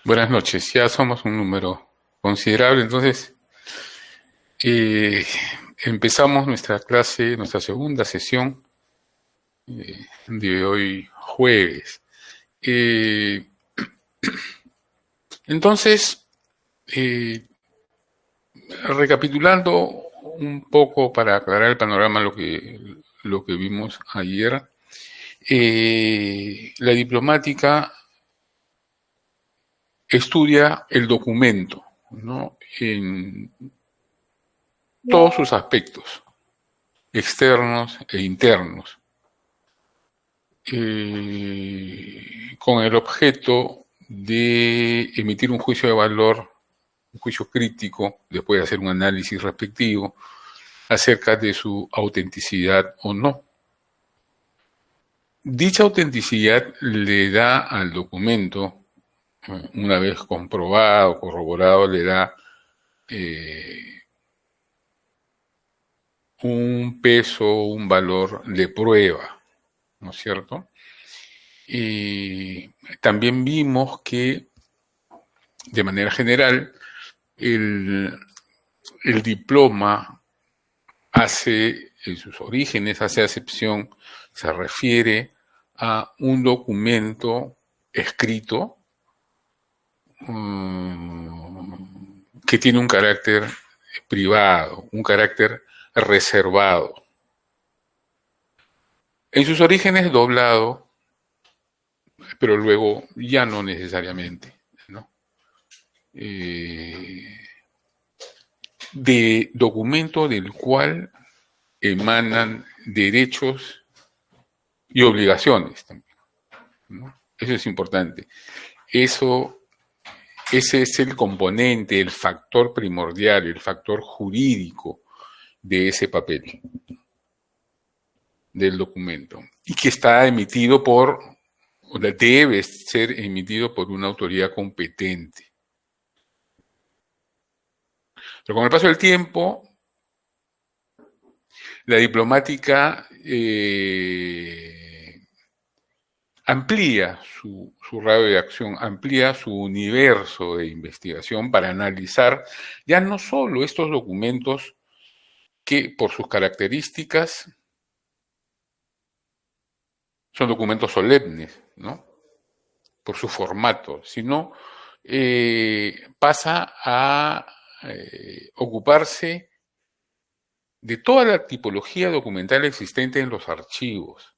Buenas noches, ya somos un número considerable, entonces eh, empezamos nuestra clase, nuestra segunda sesión de hoy jueves. Eh, entonces, eh, recapitulando un poco para aclarar el panorama lo que vimos ayer, la diplomática estudia el documento, ¿no? En todos sus aspectos, externos e internos, con el objeto de emitir un juicio de valor, un juicio crítico, después de hacer un análisis respectivo acerca de su autenticidad o no. Dicha autenticidad le da al documento, una vez comprobado, corroborado, le da un peso, un valor de prueba, ¿no es cierto? Y también vimos que, de manera general, el, el diploma hace, en sus orígenes, hace acepción, se refiere a un documento escrito que tiene un carácter privado, un carácter reservado. En sus orígenes doblado, pero luego ya no necesariamente, ¿no? De documento del cual emanan derechos y obligaciones también, ¿no? Eso es importante. Eso, ese es el componente, el factor primordial, el factor jurídico de ese papel, del documento, y que está emitido por, o debe ser emitido por una autoridad competente. Pero con el paso del tiempo, la diplomática amplía su radio de acción, amplía su universo de investigación para analizar ya no solo estos documentos que por sus características son documentos solemnes, ¿no? Por su formato, sino pasa a ocuparse de toda la tipología documental existente en los archivos,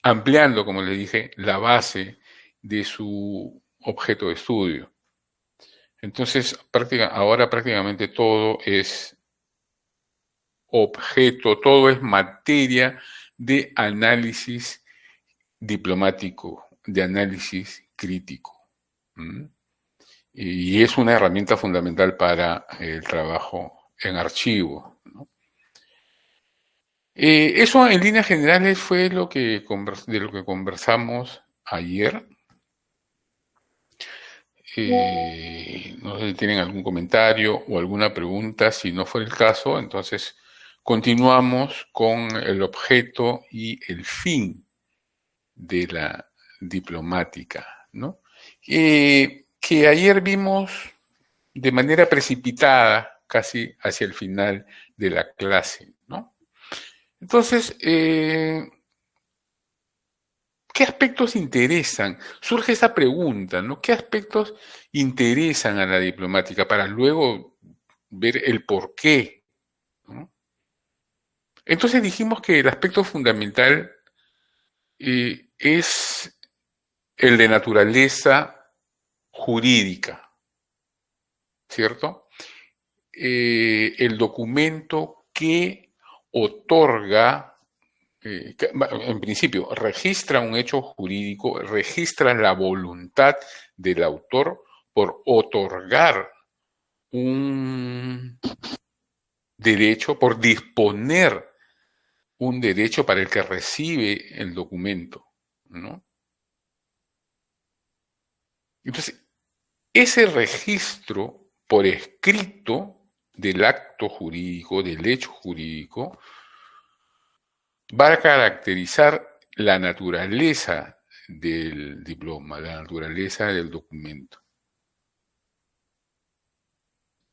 ampliando, como le dije, la base de su objeto de estudio. Entonces, ahora prácticamente todo es objeto, todo es materia de análisis diplomático, de análisis crítico. ¿Mm? Y es una herramienta fundamental para el trabajo en archivo, ¿no? Eso en líneas generales fue de lo que conversamos ayer. No sé si tienen algún comentario o alguna pregunta. Si no fue el caso, entonces continuamos con el objeto y el fin de la diplomática, ¿no? Que ayer vimos de manera precipitada, casi hacia el final de la clase, ¿no? Entonces, ¿qué aspectos interesan? Surge esa pregunta, ¿no? ¿Qué aspectos interesan a la diplomática para luego ver el por qué, ¿no? Entonces dijimos que el aspecto fundamental es el de naturaleza jurídica, ¿cierto? El documento que otorga, en principio, registra un hecho jurídico, registra la voluntad del autor por otorgar un derecho, por disponer un derecho para el que recibe el documento, ¿no? Entonces, ese registro por escrito del acto jurídico, del hecho jurídico, va a caracterizar la naturaleza del diploma, la naturaleza del documento.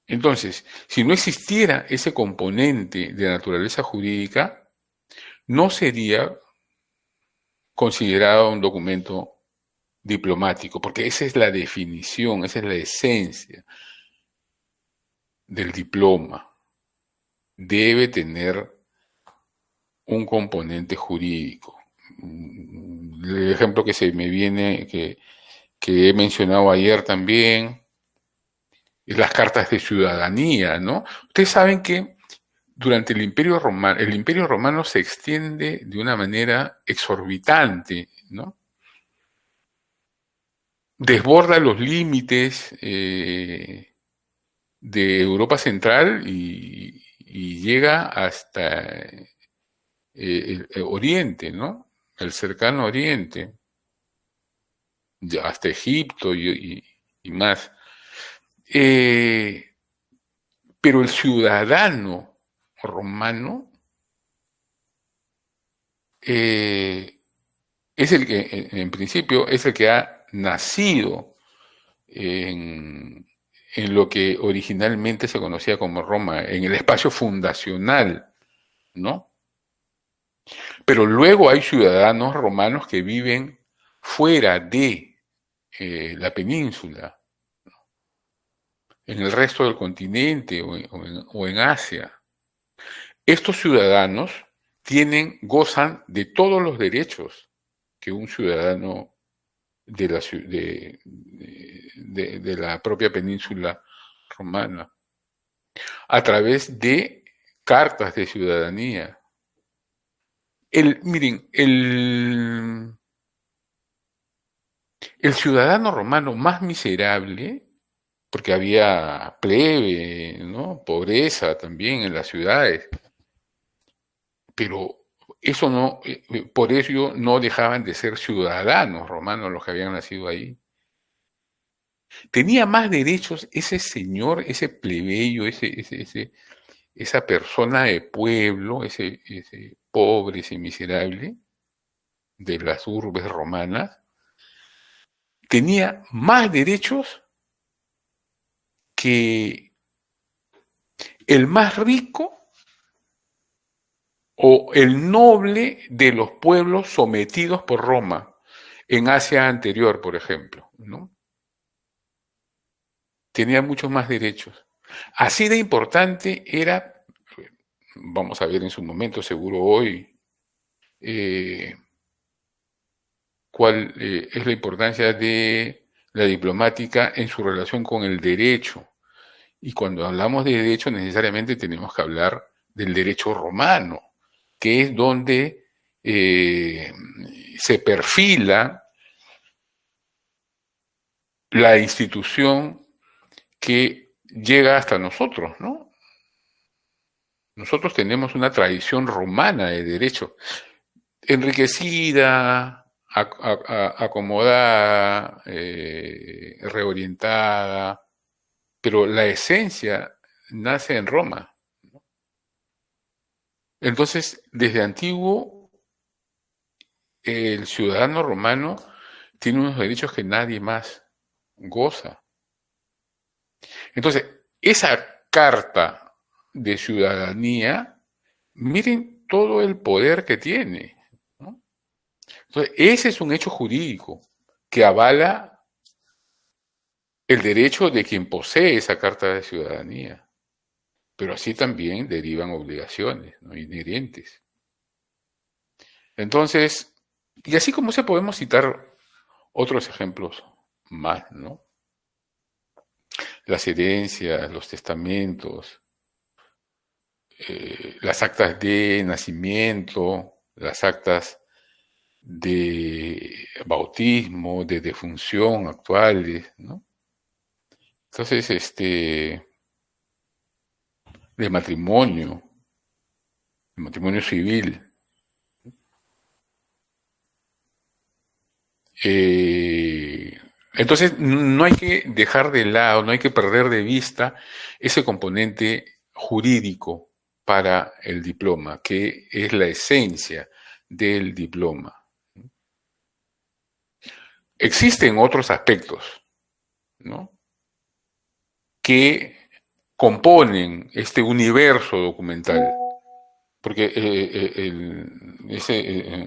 Entonces, si no existiera ese componente de naturaleza jurídica, no sería considerado un documento diplomático, porque esa es la definición, esa es la esencia del diploma. Debe tener un componente jurídico. El ejemplo que se me viene, que he mencionado ayer también, es las cartas de ciudadanía, ¿no? Ustedes saben que durante el Imperio Romano se extiende de una manera exorbitante, ¿no? Desborda los límites de Europa Central y llega hasta el Oriente, ¿no? El cercano Oriente, hasta Egipto y más. Pero el ciudadano romano es el que, en principio, es el que ha nacido en lo que originalmente se conocía como Roma, en el espacio fundacional, ¿no? Pero luego hay ciudadanos romanos que viven fuera de la península, en el resto del continente o en Asia. Estos ciudadanos gozan de todos los derechos que un ciudadano de la propia península romana, a través de cartas de ciudadanía. Miren, el ciudadano romano más miserable, porque había plebe, ¿no? Pobreza también en las ciudades, pero eso no, por ello no dejaban de ser ciudadanos romanos los que habían nacido ahí. Tenía más derechos ese señor, ese plebeyo, esa persona de pueblo, ese pobre, ese miserable de las urbes romanas, tenía más derechos que el más rico o el noble de los pueblos sometidos por Roma en Asia anterior, por ejemplo, ¿no? Tenía muchos más derechos. Así de importante era, vamos a ver en su momento, seguro hoy, eh, cuál es la importancia de la diplomática en su relación con el derecho. Y cuando hablamos de derecho necesariamente tenemos que hablar del derecho romano, que es donde se perfila la institución que llega hasta nosotros, ¿no? Nosotros tenemos una tradición romana de derecho, enriquecida, acomodada, reorientada, pero la esencia nace en Roma. Entonces, desde antiguo, el ciudadano romano tiene unos derechos que nadie más goza. Entonces, esa carta de ciudadanía, miren todo el poder que tiene, ¿no? Entonces, ese es un hecho jurídico que avala el derecho de quien posee esa carta de ciudadanía. Pero así también derivan obligaciones, ¿no? Inherentes. Entonces, y así como se podemos citar otros ejemplos más, ¿no? Las herencias, los testamentos, las actas de nacimiento, las actas de bautismo, de defunción actuales, ¿no? Entonces, de matrimonio civil. Eh, entonces, no hay que dejar de lado, no hay que perder de vista ese componente jurídico para el diploma, que es la esencia del diploma. Existen otros aspectos, ¿no?, que componen este universo documental, porque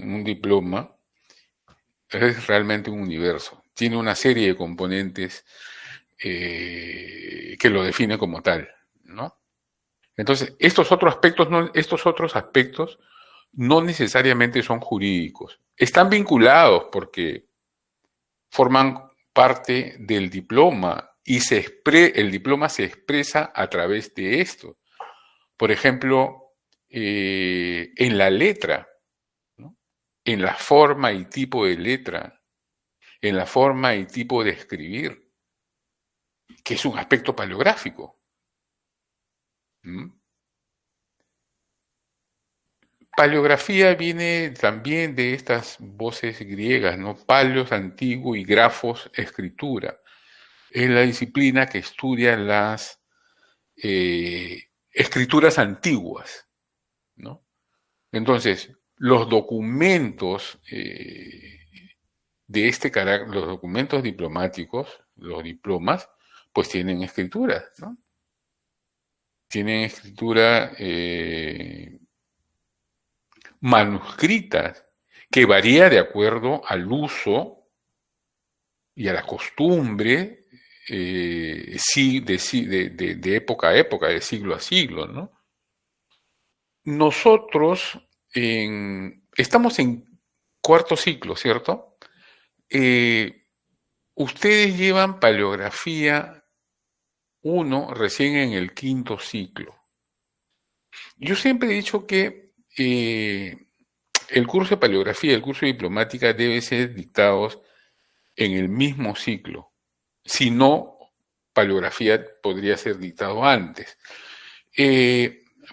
un diploma es realmente un universo, tiene una serie de componentes que lo define como tal, ¿no? Entonces, estos otros aspectos no necesariamente son jurídicos. Están vinculados porque forman parte del diploma y el diploma se expresa a través de esto. Por ejemplo, en la letra, ¿no?, en la forma y tipo de letra, en la forma y tipo de escribir, que es un aspecto paleográfico. ¿Mm? Paleografía viene también de estas voces griegas, ¿no? Paleos, antiguo, y grafos, escritura. Es la disciplina que estudia las escrituras antiguas, ¿no? Entonces, los documentos de este carácter, los documentos diplomáticos, los diplomas, pues tienen escrituras, ¿no? Tienen escritura manuscritas, que varía de acuerdo al uso y a la costumbre de época a época, de siglo a siglo, ¿no? Nosotros estamos en cuarto ciclo, ¿cierto? Ustedes llevan paleografía 1 recién en el quinto ciclo. Yo siempre he dicho que el curso de paleografía y el curso de diplomática deben ser dictados en el mismo ciclo. Si no, paleografía podría ser dictado antes.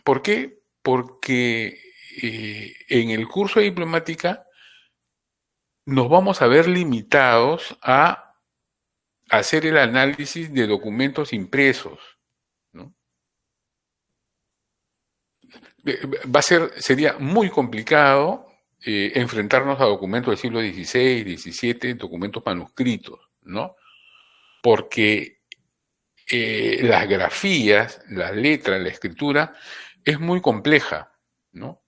¿Por qué? Porque en el curso de diplomática nos vamos a ver limitados a hacer el análisis de documentos impresos, ¿no? Sería muy complicado enfrentarnos a documentos del siglo XVI, XVII, documentos manuscritos, ¿no? Porque las grafías, la letra, la escritura es muy compleja, ¿no?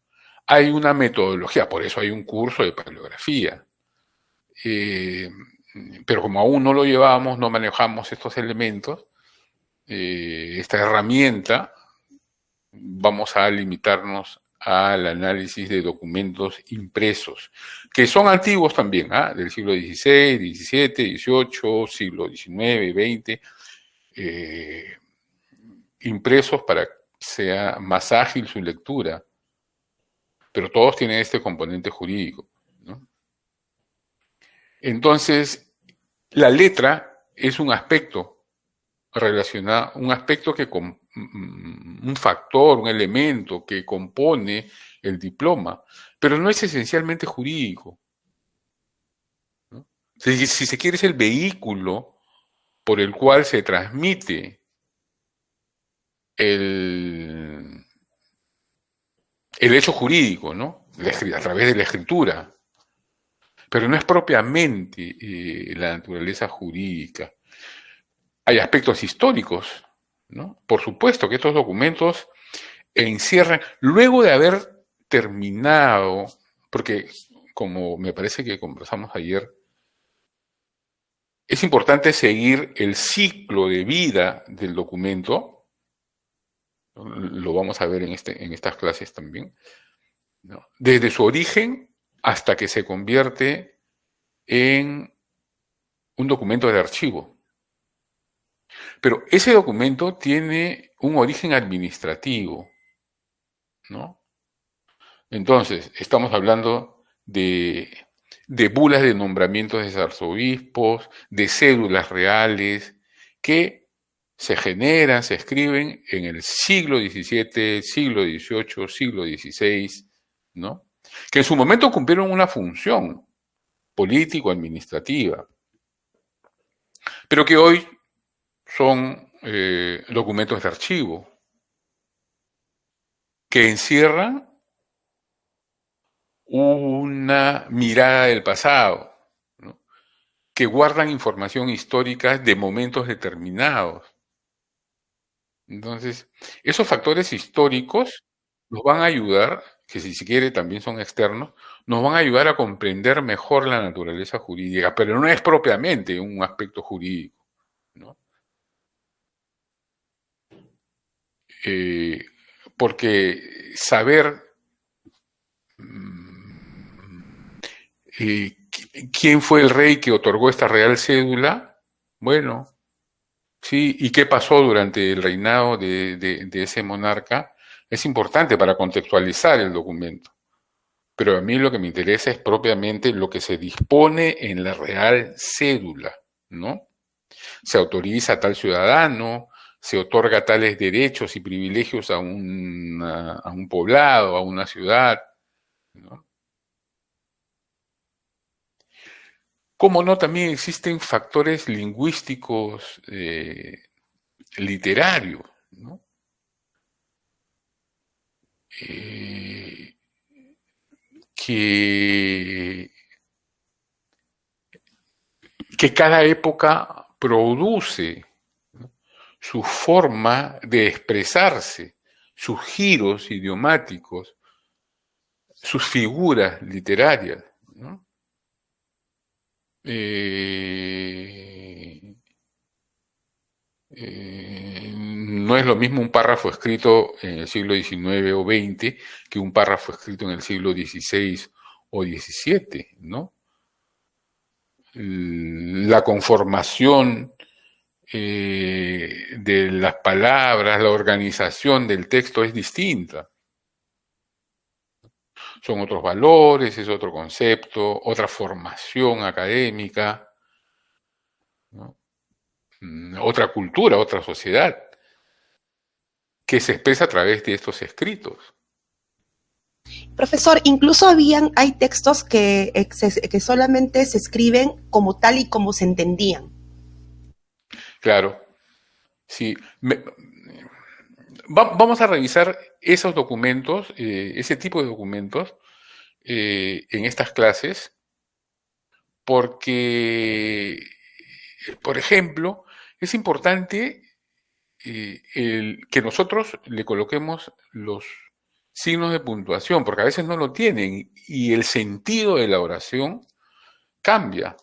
Hay una metodología, por eso hay un curso de paleografía. Pero como aún no lo llevamos, no manejamos estos elementos, esta herramienta, vamos a limitarnos al análisis de documentos impresos, que son antiguos también, del siglo XVI, XVII, XVIII, siglo XIX, XX, impresos para que sea más ágil su lectura, pero todos tienen este componente jurídico, ¿no? Entonces, la letra es un aspecto relacionado, un aspecto un factor, un elemento que compone el diploma, pero no es esencialmente jurídico, ¿no? Si se quiere, es el vehículo por el cual se transmite el hecho jurídico, ¿no? A través de la escritura, pero no es propiamente la naturaleza jurídica. Hay aspectos históricos, ¿no? Por supuesto que estos documentos encierran, luego de haber terminado, porque como me parece que conversamos ayer, es importante seguir el ciclo de vida del documento, lo vamos a ver en estas clases también, ¿no?, desde su origen hasta que se convierte en un documento de archivo. Pero ese documento tiene un origen administrativo, ¿no? Entonces, estamos hablando de bulas de nombramientos de arzobispos, de cédulas reales, que se generan, se escriben en el siglo XVII, siglo XVIII, siglo XVI, ¿no? Que en su momento cumplieron una función político-administrativa, pero que hoy son documentos de archivo que encierran una mirada del pasado, ¿no? Que guardan información histórica de momentos determinados. Entonces, esos factores históricos nos van a ayudar, que si se quiere también son externos, nos van a ayudar a comprender mejor la naturaleza jurídica, pero no es propiamente un aspecto jurídico, ¿no? Eh, porque saber quién fue el rey que otorgó esta real cédula, bueno, sí, y qué pasó durante el reinado de ese monarca, es importante para contextualizar el documento. Pero a mí lo que me interesa es propiamente lo que se dispone en la real cédula, ¿no? Se autoriza a tal ciudadano, se otorga tales derechos y privilegios a un poblado, a una ciudad, ¿no? Cómo no, también existen factores lingüísticos literarios, ¿no? Eh, que, que cada época produce, ¿no?, su forma de expresarse, sus giros idiomáticos, sus figuras literarias, ¿no? Eh, no es lo mismo un párrafo escrito en el siglo XIX o XX que un párrafo escrito en el siglo XVI o XVII, ¿no? La conformación de las palabras, la organización del texto es distinta. Son otros valores, es otro concepto, otra formación académica, ¿no? Otra cultura, otra sociedad, que se expresa a través de estos escritos. Profesor, incluso hay textos que solamente se escriben como tal y como se entendían. Claro, sí. Vamos a revisar esos documentos, ese tipo de documentos, en estas clases, porque, por ejemplo, es importante que nosotros le coloquemos los signos de puntuación, porque a veces no lo tienen y el sentido de la oración cambia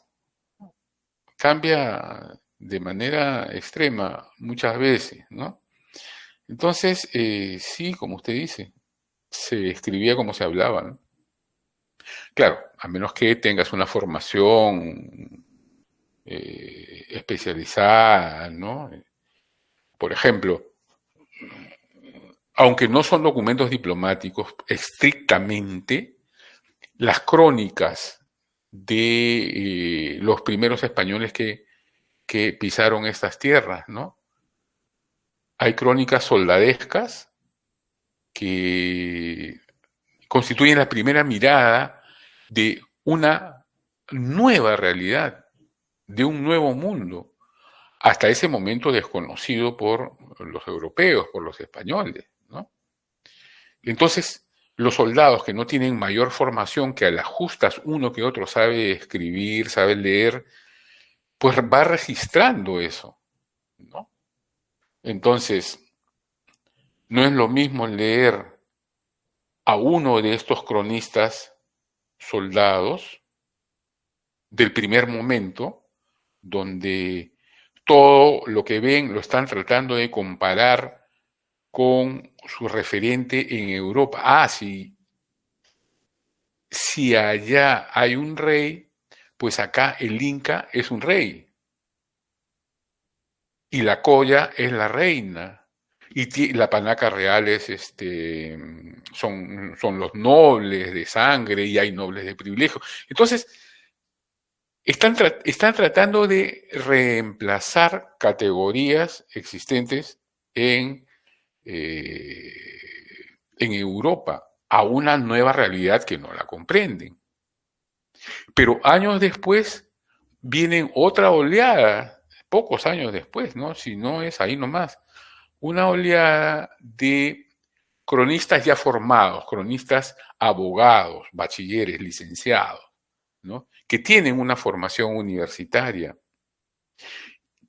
de manera extrema muchas veces, ¿no? Entonces, sí, como usted dice, se escribía como se hablaba, ¿no? Claro, a menos que tengas una formación especializada, ¿no? Por ejemplo, aunque no son documentos diplomáticos estrictamente, las crónicas de los primeros españoles que pisaron estas tierras, ¿no? Hay crónicas soldadescas que constituyen la primera mirada de una nueva realidad, de un nuevo mundo, hasta ese momento desconocido por los europeos, por los españoles, ¿no? Entonces, los soldados que no tienen mayor formación, que a las justas uno que otro sabe escribir, sabe leer, pues va registrando eso, ¿no? Entonces, no es lo mismo leer a uno de estos cronistas soldados del primer momento, donde todo lo que ven lo están tratando de comparar con su referente en Europa. Ah, sí, si allá hay un rey, pues acá el Inca es un rey y la Colla es la reina. Y la panaca real es son los nobles de sangre y hay nobles de privilegio. Entonces, están tratando de reemplazar categorías existentes eh, en Europa a una nueva realidad que no la comprenden. Pero años después vienen otra oleada, pocos años después, ¿no? Si no es ahí nomás, una oleada de cronistas ya formados, cronistas abogados, bachilleres, licenciados, ¿no? Que tienen una formación universitaria,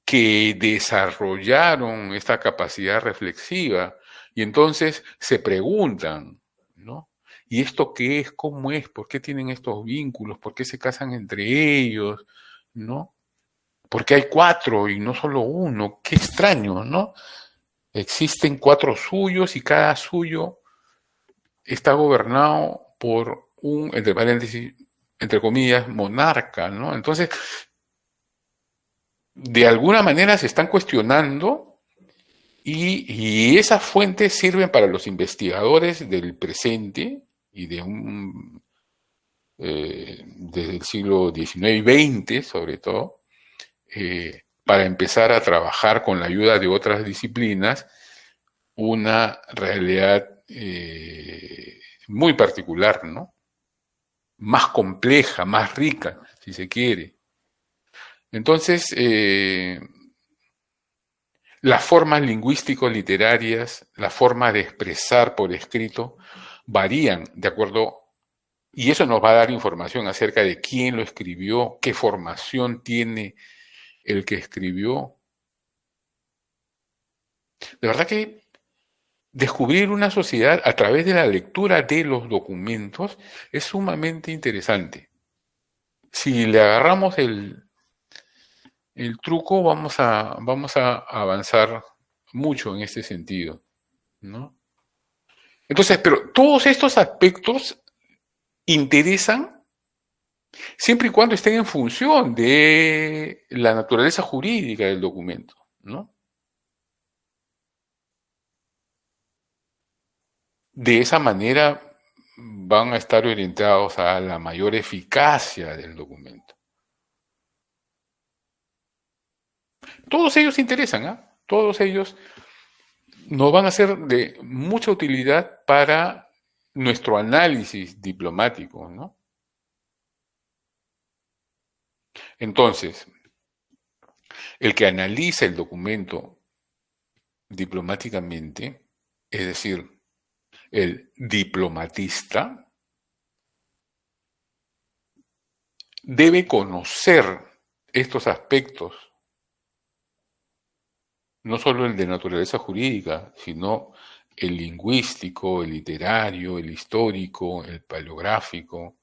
que desarrollaron esta capacidad reflexiva y entonces se preguntan, ¿no? ¿Y esto qué es? ¿Cómo es? ¿Por qué tienen estos vínculos? ¿Por qué se casan entre ellos? ¿No? ¿Por qué hay cuatro y no solo uno? Qué extraño, ¿no? Existen cuatro suyos y cada suyo está gobernado por un, entre paréntesis, entre comillas, monarca, ¿no? Entonces, de alguna manera se están cuestionando y esas fuentes sirven para los investigadores del presente y desde el siglo XIX y XX, sobre todo, para empezar a trabajar con la ayuda de otras disciplinas una realidad muy particular, ¿no? Más compleja, más rica, si se quiere. Entonces, las formas lingüístico-literarias, la forma de expresar por escrito, varían de acuerdo, y eso nos va a dar información acerca de quién lo escribió, qué formación tiene el que escribió. De verdad que descubrir una sociedad a través de la lectura de los documentos es sumamente interesante. Si le agarramos el truco, vamos a avanzar mucho en este sentido, ¿no? Entonces, pero todos estos aspectos interesan siempre y cuando estén en función de la naturaleza jurídica del documento, ¿no? De esa manera van a estar orientados a la mayor eficacia del documento. Todos ellos interesan, ¿eh? Todos ellos nos van a ser de mucha utilidad para nuestro análisis diplomático, ¿no? Entonces, el que analiza el documento diplomáticamente, es decir, el diplomatista, debe conocer estos aspectos, no solo el de naturaleza jurídica, sino el lingüístico, el literario, el histórico, el paleográfico.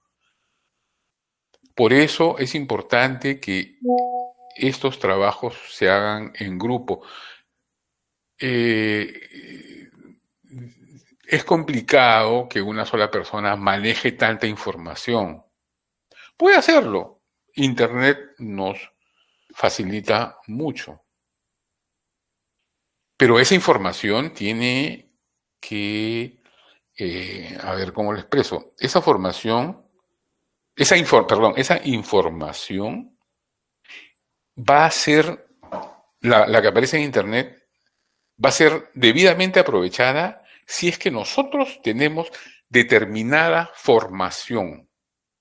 Por eso es importante que estos trabajos se hagan en grupo. Es complicado que una sola persona maneje tanta información. Puede hacerlo. Internet nos facilita mucho. Pero esa información tiene que, a ver cómo lo expreso, esa información va a ser, la que aparece en Internet, va a ser debidamente aprovechada si es que nosotros tenemos determinada formación,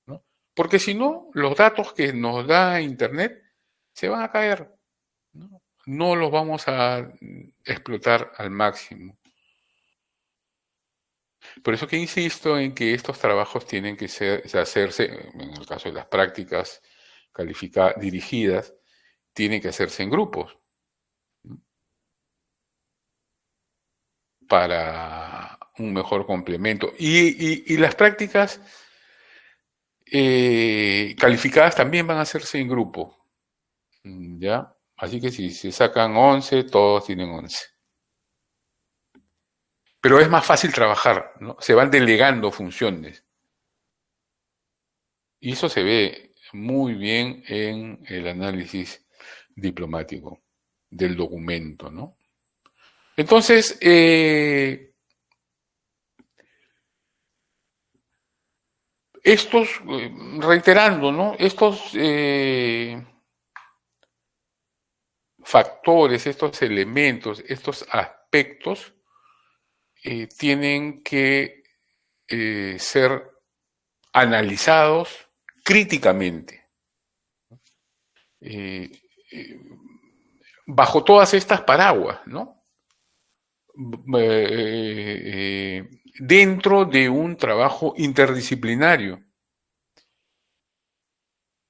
¿no? Porque si no, los datos que nos da Internet se van a caer, ¿no? No los vamos a explotar al máximo. Por eso que insisto en que estos trabajos tienen que hacerse, en el caso de las prácticas dirigidas, tienen que hacerse en grupos para un mejor complemento. Y las prácticas calificadas también van a hacerse en grupo, ¿ya? Así que si se sacan 11, todos tienen 11. Pero es más fácil trabajar, ¿no? Se van delegando funciones. Y eso se ve muy bien en el análisis diplomático del documento, ¿no? Entonces, Estos, reiterando, ¿no? Estos factores, estos elementos, estos aspectos tienen que ser analizados críticamente. Eh, eh, bajo todas estas paraguas, ¿no? Dentro de un trabajo interdisciplinario.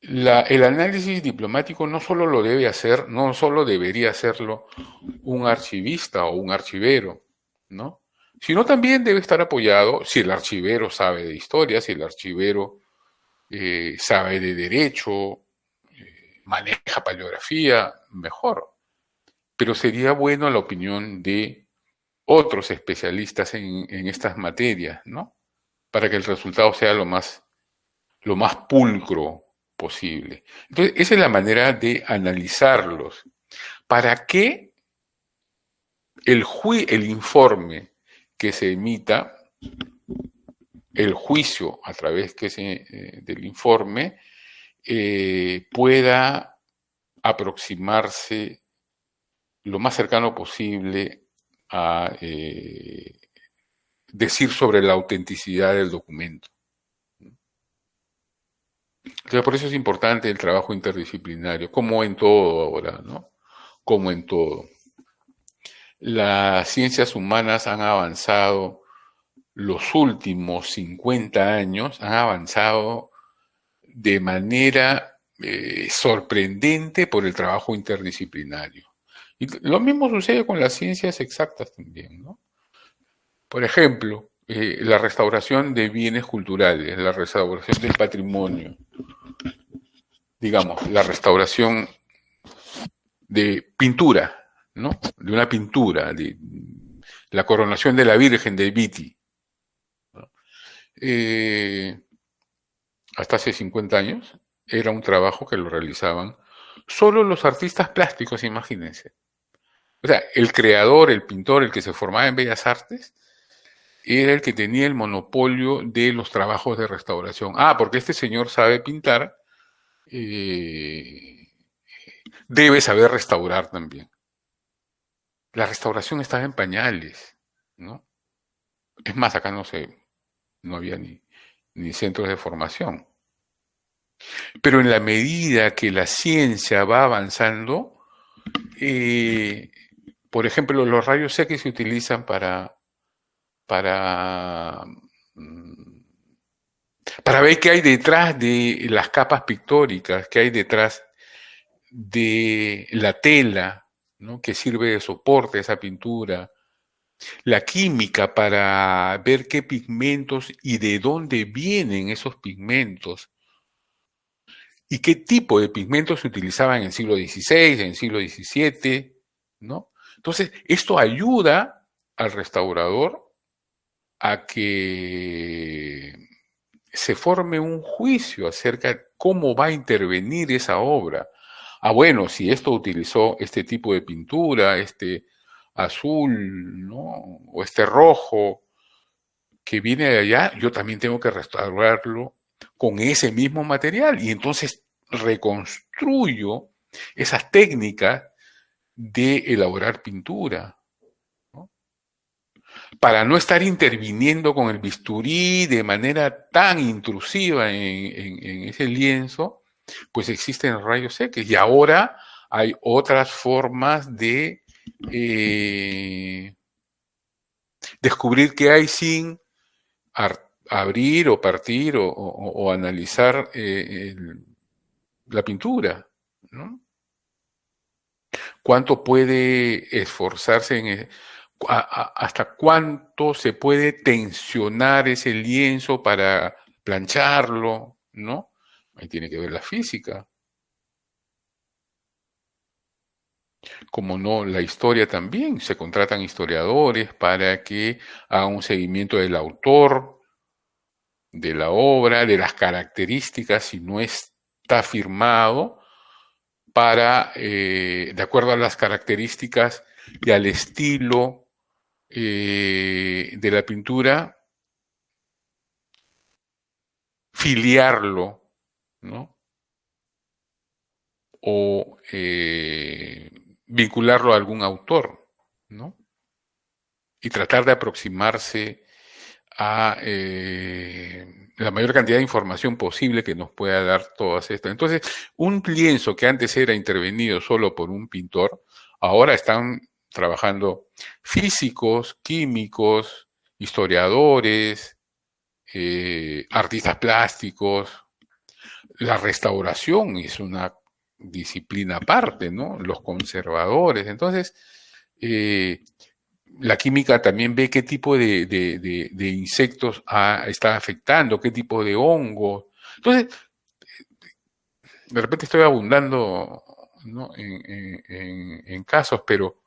El análisis diplomático no solo lo debe hacer, no solo debería hacerlo un archivista o un archivero, ¿no? Sino también debe estar apoyado, si el archivero sabe de historia, si el archivero sabe de derecho, maneja paleografía, mejor. Pero sería bueno la opinión de otros especialistas en estas materias, ¿no? Para que el resultado sea lo más pulcro posible. Entonces, esa es la manera de analizarlos. ¿Para qué el informe que se emita, el juicio a través del informe, pueda aproximarse lo más cercano posible a decir sobre la autenticidad del documento? Entonces, por eso es importante el trabajo interdisciplinario, como en todo ahora, ¿no? Como en todo. Las ciencias humanas han avanzado, los últimos 50 años han avanzado de manera sorprendente por el trabajo interdisciplinario. Y lo mismo sucede con las ciencias exactas también, ¿no? Por ejemplo, la restauración de bienes culturales, la restauración del patrimonio, digamos, la restauración de pintura, ¿no? De una pintura, de la coronación de la Virgen de Viti. ¿No? Hasta hace 50 años era un trabajo que lo realizaban solo los artistas plásticos, imagínense. O sea, el creador, el pintor, el que se formaba en Bellas Artes, era el que tenía el monopolio de los trabajos de restauración. Ah, porque este señor sabe pintar, debe saber restaurar también. La restauración estaba en pañales, ¿no? Es más, acá no había ni centros de formación. Pero en la medida que la ciencia va avanzando, por ejemplo, los rayos X se utilizan para, para ver qué hay detrás de las capas pictóricas, qué hay detrás de la tela, ¿no? Que sirve de soporte a esa pintura, la química para ver qué pigmentos y de dónde vienen esos pigmentos y qué tipo de pigmentos se utilizaban en el siglo XVI, en el siglo XVII, ¿no? Entonces, esto ayuda al restaurador a que se forme un juicio acerca de cómo va a intervenir esa obra. Ah, bueno, si esto utilizó este tipo de pintura, este azul, ¿no? O este rojo que viene de allá, yo también tengo que restaurarlo con ese mismo material. Y entonces reconstruyo esas técnicas de elaborar pintura, ¿no? Para no estar interviniendo con el bisturí de manera tan intrusiva en ese lienzo, pues existen rayos X. Y ahora hay otras formas de descubrir qué hay sin abrir o partir o analizar la pintura, ¿no? ¿Cuánto puede esforzarse hasta cuánto se puede tensionar ese lienzo para plancharlo, ¿no? Ahí tiene que ver la física. Como no, la historia también. Se contratan historiadores para que hagan un seguimiento del autor, de la obra, de las características, si no está firmado, para, de acuerdo a las características y al estilo de la pintura, filiarlo, ¿no? O vincularlo a algún autor, ¿no? Y tratar de aproximarse a la mayor cantidad de información posible que nos pueda dar todas estas. Entonces, un lienzo que antes era intervenido solo por un pintor, ahora están trabajando físicos, químicos, historiadores, artistas plásticos. La restauración es una disciplina aparte, ¿no? Los conservadores. Entonces, la química también ve qué tipo de insectos está afectando, qué tipo de hongos. Entonces, de repente estoy abundando, ¿no? en casos, pero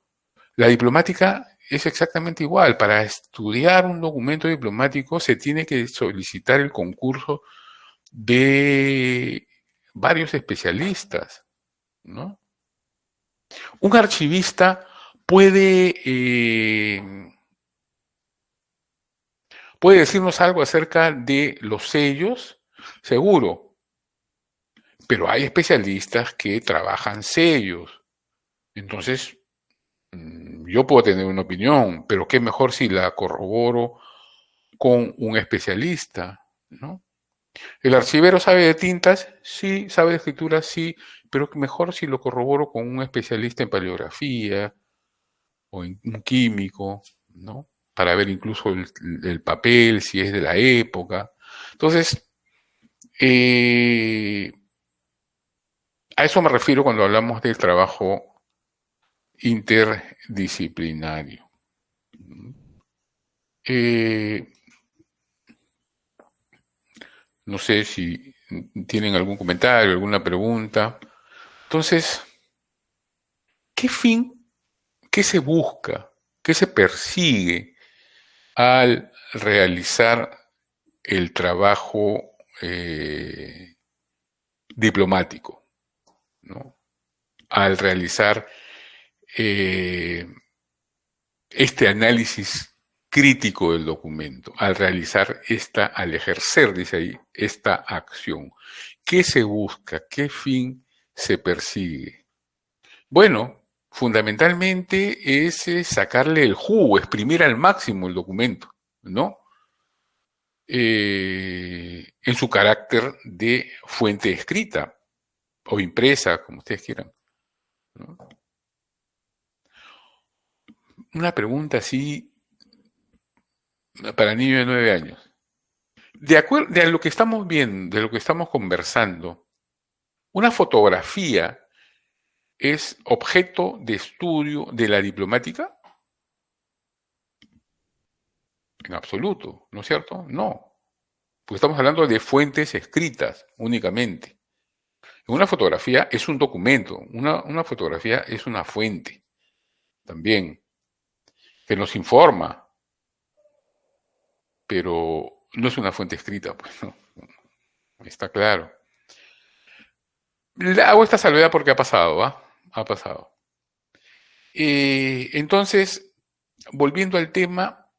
la diplomática es exactamente igual. Para estudiar un documento diplomático se tiene que solicitar el concurso de varios especialistas, ¿no? Un archivista puede, puede decirnos algo acerca de los sellos, seguro, pero hay especialistas que trabajan sellos. Entonces, yo puedo tener una opinión, pero qué mejor si la corroboro con un especialista, ¿no? ¿El archivero sabe de tintas? Sí. ¿Sabe de escritura? Sí. Pero mejor si lo corroboro con un especialista en paleografía o en un químico, ¿no? Para ver incluso el papel, si es de la época. Entonces, a eso me refiero cuando hablamos del trabajo interdisciplinario. No sé si tienen algún comentario, alguna pregunta. Entonces, ¿qué fin, qué se busca, qué se persigue al realizar el trabajo diplomático, ¿no? Al realizar este análisis crítico del documento, al al ejercer, dice ahí, esta acción? ¿Qué se busca? ¿Qué fin se persigue? Bueno, fundamentalmente es sacarle el jugo, exprimir al máximo el documento, ¿no? En su carácter de fuente escrita o impresa, como ustedes quieran, ¿no? Una pregunta así para niños de 9 años. De acuerdo a lo que estamos viendo, de lo que estamos conversando, una fotografía es objeto de estudio de la diplomática. En absoluto, ¿no es cierto? No, porque estamos hablando de fuentes escritas únicamente. Una fotografía es un documento, una fotografía es una fuente también, que nos informa, pero no es una fuente escrita, pues no, está claro. Le hago esta salvedad porque ha pasado, ¿va? Ha pasado. Entonces, volviendo al tema,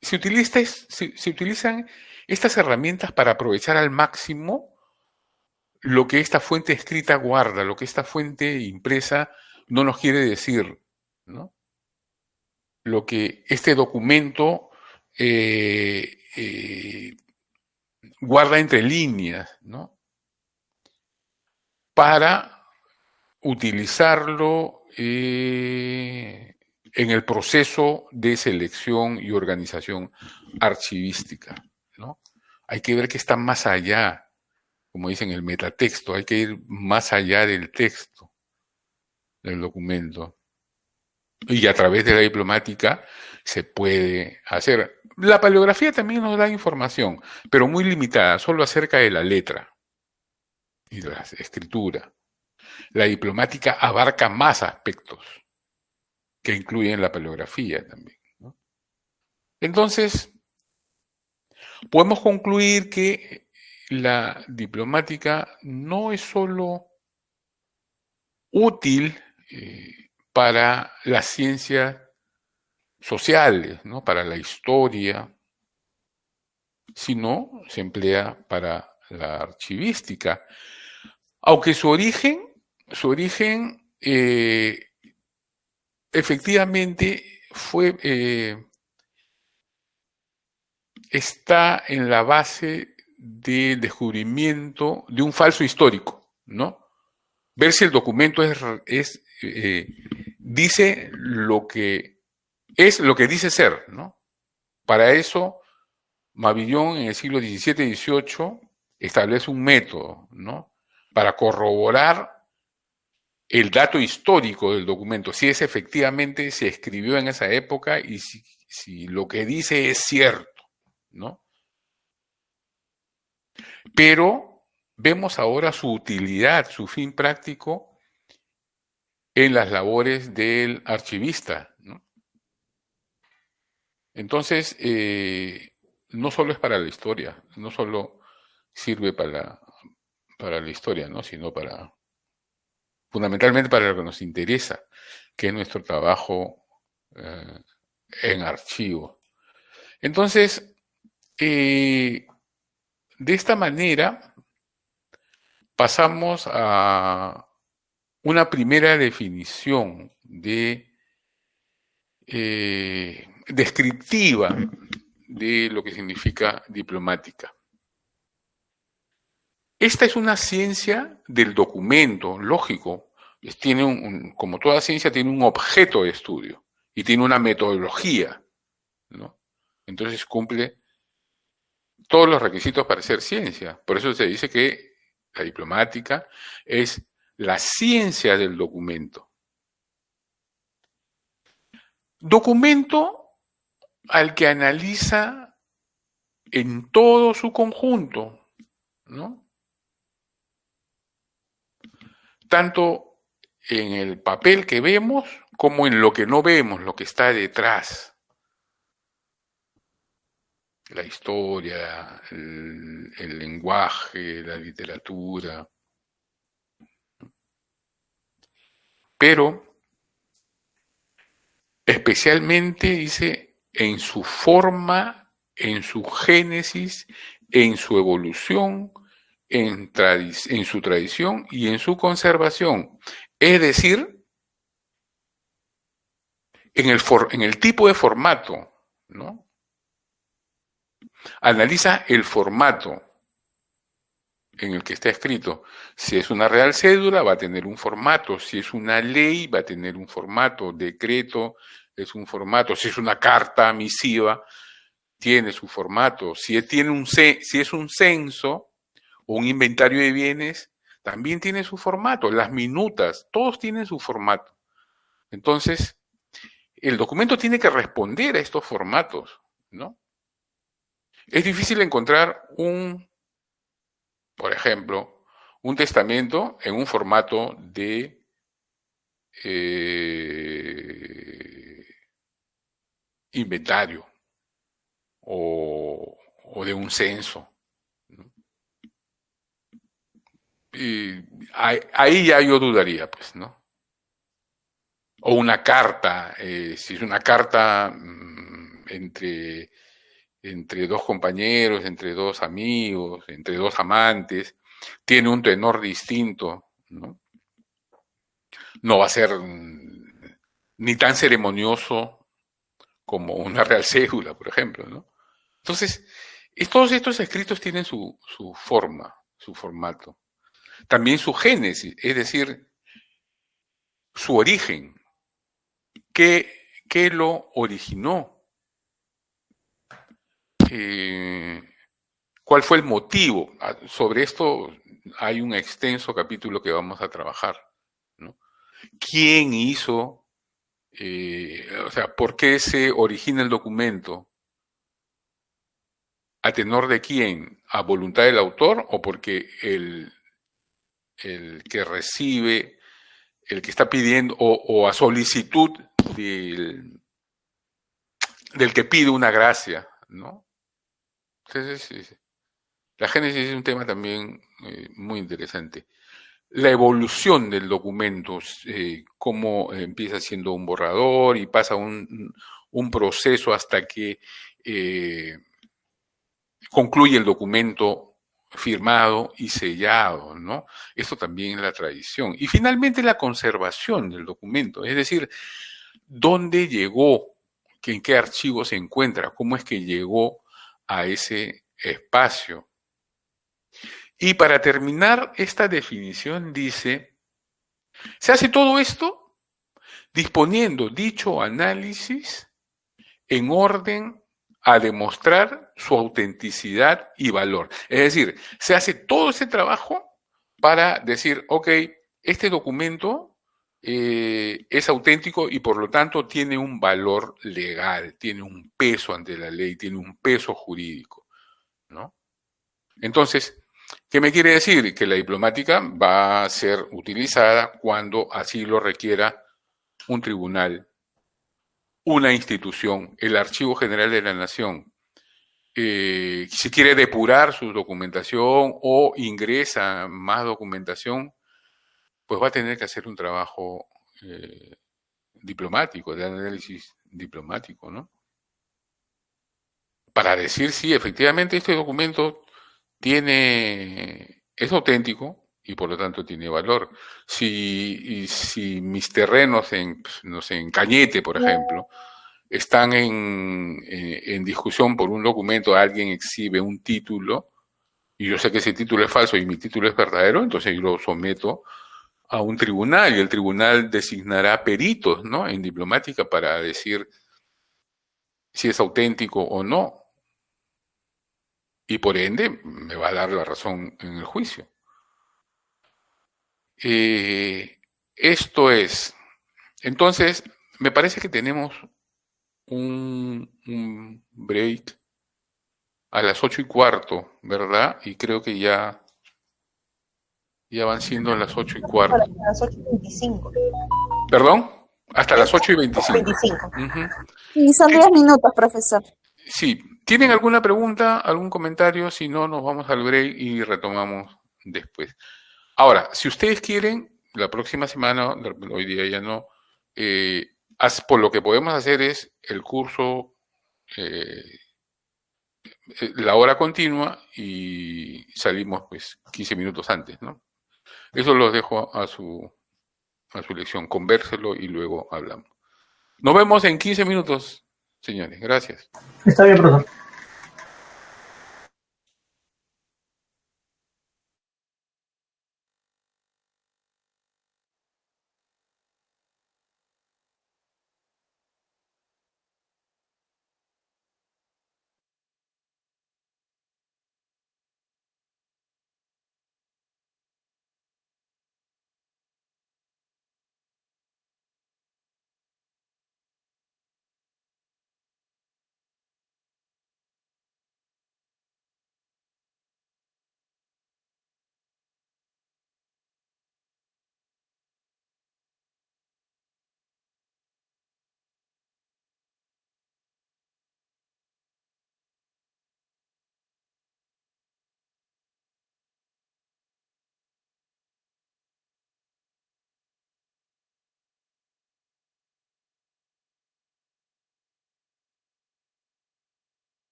se utilizan estas herramientas para aprovechar al máximo lo que esta fuente escrita guarda, lo que esta fuente impresa no nos quiere decir, ¿no? Lo que este documento guarda entre líneas, ¿no? Para utilizarlo en el proceso de selección y organización archivística, ¿no? Hay que ver que está más allá, como dicen el metatexto, hay que ir más allá del texto del documento. Y a través de la diplomática se puede hacer. La paleografía también nos da información, pero muy limitada, solo acerca de la letra y de la escritura. La diplomática abarca más aspectos que incluyen la paleografía también, ¿no? Entonces, podemos concluir que la diplomática no es solo útil para las ciencias sociales, ¿no? Para la historia, sino se emplea para la archivística. Aunque su origen efectivamente está en la base del descubrimiento de un falso histórico, ¿no? Ver si el documento dice lo que dice ser, ¿no? Para eso, Mabillon en el siglo XVII y XVIII establece un método, ¿no? Para corroborar el dato histórico del documento, si es efectivamente se escribió en esa época y si lo que dice es cierto, ¿no? Pero vemos ahora su utilidad, su fin práctico en las labores del archivista, ¿no? Entonces, no solo es para la historia, no solo sirve para la historia, ¿no? Sino fundamentalmente para lo que nos interesa, que es nuestro trabajo en archivo. Entonces, de esta manera pasamos a una primera definición descriptiva de lo que significa diplomática. Esta es una ciencia del documento, lógico. Como toda ciencia, tiene un objeto de estudio y tiene una metodología, ¿no? Entonces cumple todos los requisitos para ser ciencia. Por eso se dice que la diplomática es la ciencia del documento. Documento al que analiza en todo su conjunto, ¿no? Tanto en el papel que vemos como en lo que no vemos, lo que está detrás. La historia, el lenguaje, la literatura. Pero especialmente, dice, en su forma, en su génesis, en su evolución, en su tradición y en su conservación. Es decir, en el tipo de formato, ¿no? Analiza el formato en el que está escrito. Si es una real cédula, va a tener un formato. Si es una ley, va a tener un formato. Decreto es un formato. Si es una carta misiva, tiene su formato. Si es un censo o un inventario de bienes, también tiene su formato. Las minutas, todos tienen su formato. Entonces, el documento tiene que responder a estos formatos, ¿no? Es difícil encontrar por ejemplo, un testamento en un formato de inventario o de un censo. Y ahí ya yo dudaría, pues, ¿no? O una carta, si es una carta entre dos compañeros, entre dos amigos, entre dos amantes, tiene un tenor distinto, ¿no? No va a ser ni tan ceremonioso como una real cédula, por ejemplo, ¿no? Entonces, todos estos escritos tienen su forma, su formato. También su génesis, es decir, su origen. ¿Qué lo originó? ¿Cuál fue el motivo? Sobre esto hay un extenso capítulo que vamos a trabajar, ¿no? ¿Quién hizo? ¿Por qué se origina el documento? ¿A tenor de quién? ¿A voluntad del autor o porque el que recibe, el que está pidiendo, o a solicitud del que pide una gracia, ¿no? Entonces, la génesis es un tema también muy interesante. La evolución del documento, cómo empieza siendo un borrador y pasa un proceso hasta que concluye el documento firmado y sellado, ¿no? Esto también es la tradición. Y finalmente la conservación del documento, es decir, dónde llegó, en qué archivo se encuentra, cómo es que llegó a ese espacio. Y para terminar esta definición dice, se hace todo esto disponiendo dicho análisis en orden a demostrar su autenticidad y valor. Es decir, se hace todo ese trabajo para decir, ok, este documento es auténtico y por lo tanto tiene un valor legal, tiene un peso ante la ley, tiene un peso jurídico, ¿no? Entonces, ¿qué me quiere decir? Que la diplomática va a ser utilizada cuando así lo requiera un tribunal, una institución, el Archivo General de la Nación, si quiere depurar su documentación o ingresa más documentación, pues va a tener que hacer un trabajo diplomático, de análisis diplomático, ¿no? Para decir si efectivamente este documento es auténtico y por lo tanto tiene valor. Si mis terrenos no sé, en Cañete, por ejemplo, están en discusión por un documento, alguien exhibe un título, y yo sé que ese título es falso y mi título es verdadero, entonces yo lo someto a un tribunal y el tribunal designará peritos, ¿no? En diplomática para decir si es auténtico o no. Y por ende me va a dar la razón en el juicio. Esto es. Entonces, me parece que tenemos un break a las 8:15, ¿verdad? Y creo que ya van siendo las 8:15. A las 8:25. ¿Perdón? Hasta las 8:25. 25. Uh-huh. Y son 10 minutos, profesor. Sí, ¿tienen alguna pregunta, algún comentario? Si no, nos vamos al break y retomamos después. Ahora, si ustedes quieren, la próxima semana, hoy día ya no, por lo que podemos hacer es el curso, la hora continua y salimos pues 15 minutos antes, ¿no? Eso los dejo a su elección, convérselo y luego hablamos. Nos vemos en 15 minutos, señores. Gracias. Está bien, profesor.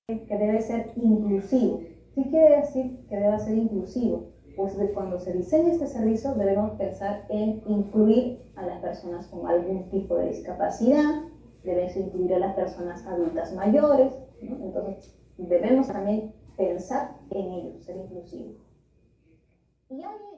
que debe ser inclusivo. ¿Qué quiere decir que debe ser inclusivo? Pues cuando se diseña este servicio debemos pensar en incluir a las personas con algún tipo de discapacidad, debemos incluir a las personas adultas mayores, ¿no? Entonces debemos también pensar en ello, ser inclusivos. Y hay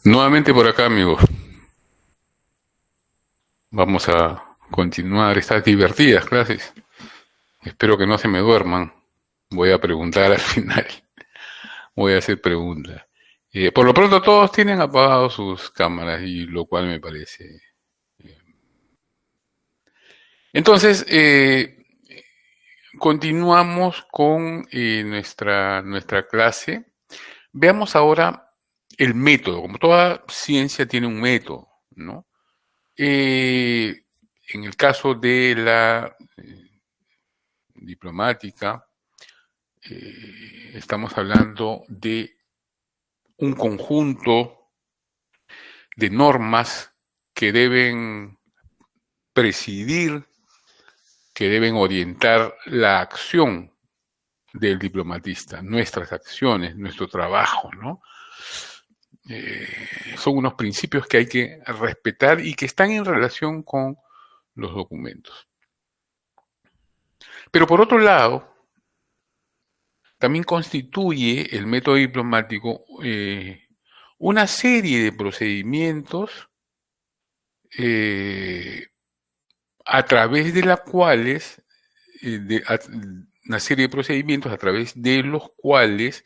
Nuevamente por acá, amigos. Vamos a continuar estas divertidas clases. Espero que no se me duerman. Voy a preguntar al final. Voy a hacer preguntas. Por lo pronto todos tienen apagados sus cámaras, y lo cual me parece. Entonces, continuamos con nuestra clase. Veamos ahora el método. Como toda ciencia tiene un método, ¿no? En el caso de la diplomática, estamos hablando de un conjunto de normas que deben presidir, que deben orientar la acción del diplomatista, nuestras acciones, nuestro trabajo, ¿no? Son unos principios que hay que respetar y que están en relación con los documentos. Pero por otro lado, también constituye el método diplomático una serie de procedimientos a través de las cuales, una serie de procedimientos a través de los cuales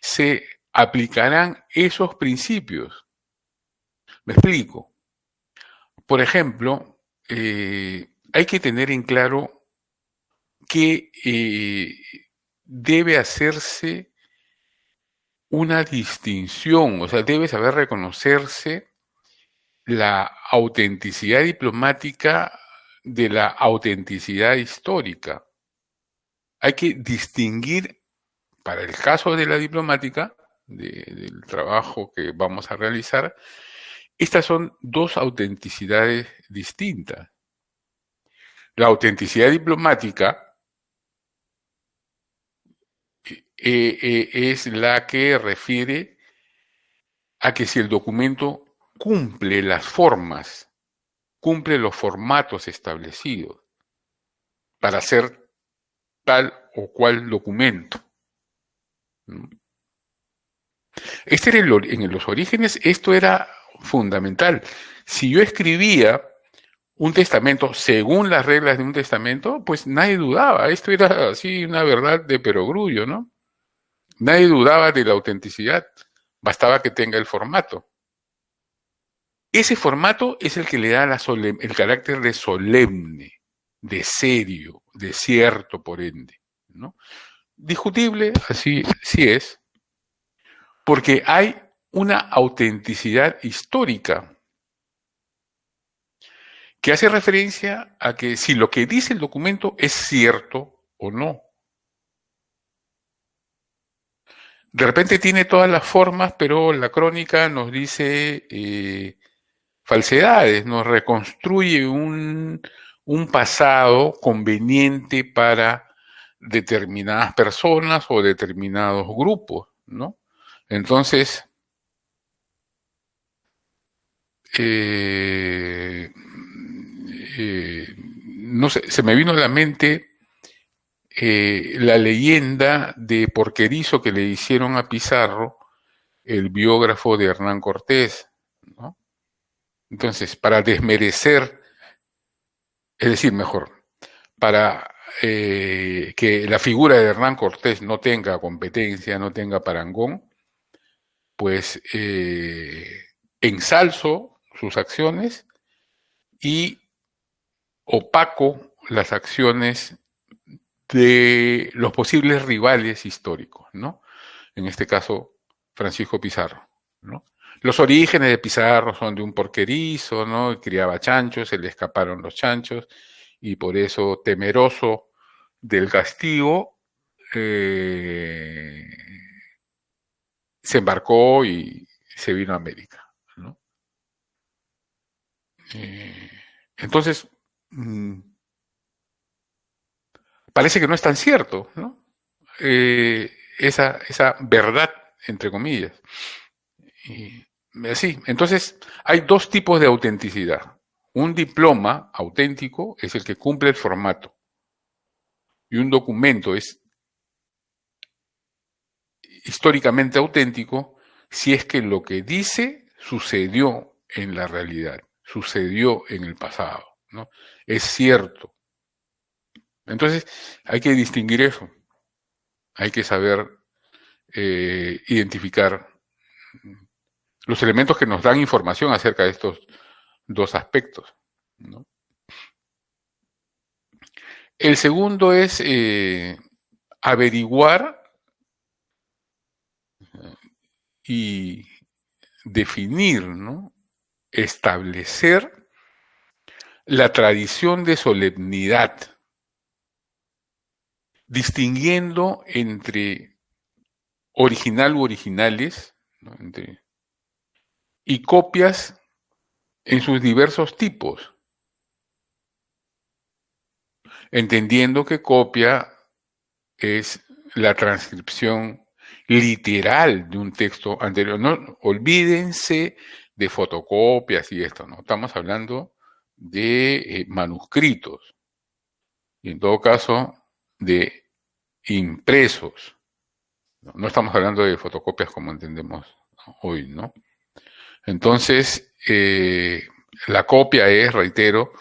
se aplicarán esos principios. Me explico. Por ejemplo, hay que tener en claro que debe hacerse una distinción, o sea, debe saber reconocerse la autenticidad diplomática de la autenticidad histórica. Hay que distinguir, para el caso de la diplomática, del trabajo que vamos a realizar, estas son dos autenticidades distintas. La autenticidad diplomática es la que refiere a que si el documento cumple las formas, cumple los formatos establecidos para hacer tal o cual documento. En los orígenes esto era fundamental. Si yo escribía un testamento según las reglas de un testamento, pues nadie dudaba. Esto era así una verdad de perogrullo, ¿no? Nadie dudaba de la autenticidad. Bastaba que tenga el formato. Ese formato es el que le da el carácter de solemne, de serio, de cierto, por ende, ¿no? Discutible, así sí es, porque hay una autenticidad histórica que hace referencia a que si lo que dice el documento es cierto o no. De repente tiene todas las formas, pero la crónica nos dice falsedades, nos reconstruye un pasado conveniente para determinadas personas o determinados grupos, ¿no? Entonces, no sé, se me vino a la mente la leyenda de porquerizo que le hicieron a Pizarro, el biógrafo de Hernán Cortés, ¿no? Entonces, para desmerecer, es decir, mejor, para que la figura de Hernán Cortés no tenga competencia, no tenga parangón, pues ensalzo sus acciones y opaco las acciones de los posibles rivales históricos, ¿no? En este caso, Francisco Pizarro, ¿no? Los orígenes de Pizarro son de un porquerizo, ¿no? Criaba chanchos, se le escaparon los chanchos y por eso, temeroso del castigo, se embarcó y se vino a América, ¿no? Entonces, parece que no es tan cierto, ¿no? Esa verdad, entre comillas. Así, entonces, hay dos tipos de autenticidad. Un diploma auténtico es el que cumple el formato. Y un documento es históricamente auténtico si es que lo que dice sucedió en la realidad, sucedió en el pasado, ¿no? Es cierto. Entonces, hay que distinguir eso. Hay que saber identificar los elementos que nos dan información acerca de estos dos aspectos, ¿no? El segundo es averiguar y definir, ¿no? Establecer la tradición de solemnidad, distinguiendo entre original u originales, ¿no? Y copias en sus diversos tipos, entendiendo que copia es la transcripción literal de un texto anterior. No olvídense de fotocopias y esto, ¿no? Estamos hablando de manuscritos, y en todo caso de impresos. No estamos hablando de fotocopias como entendemos hoy, ¿no? Entonces, la copia es, reitero,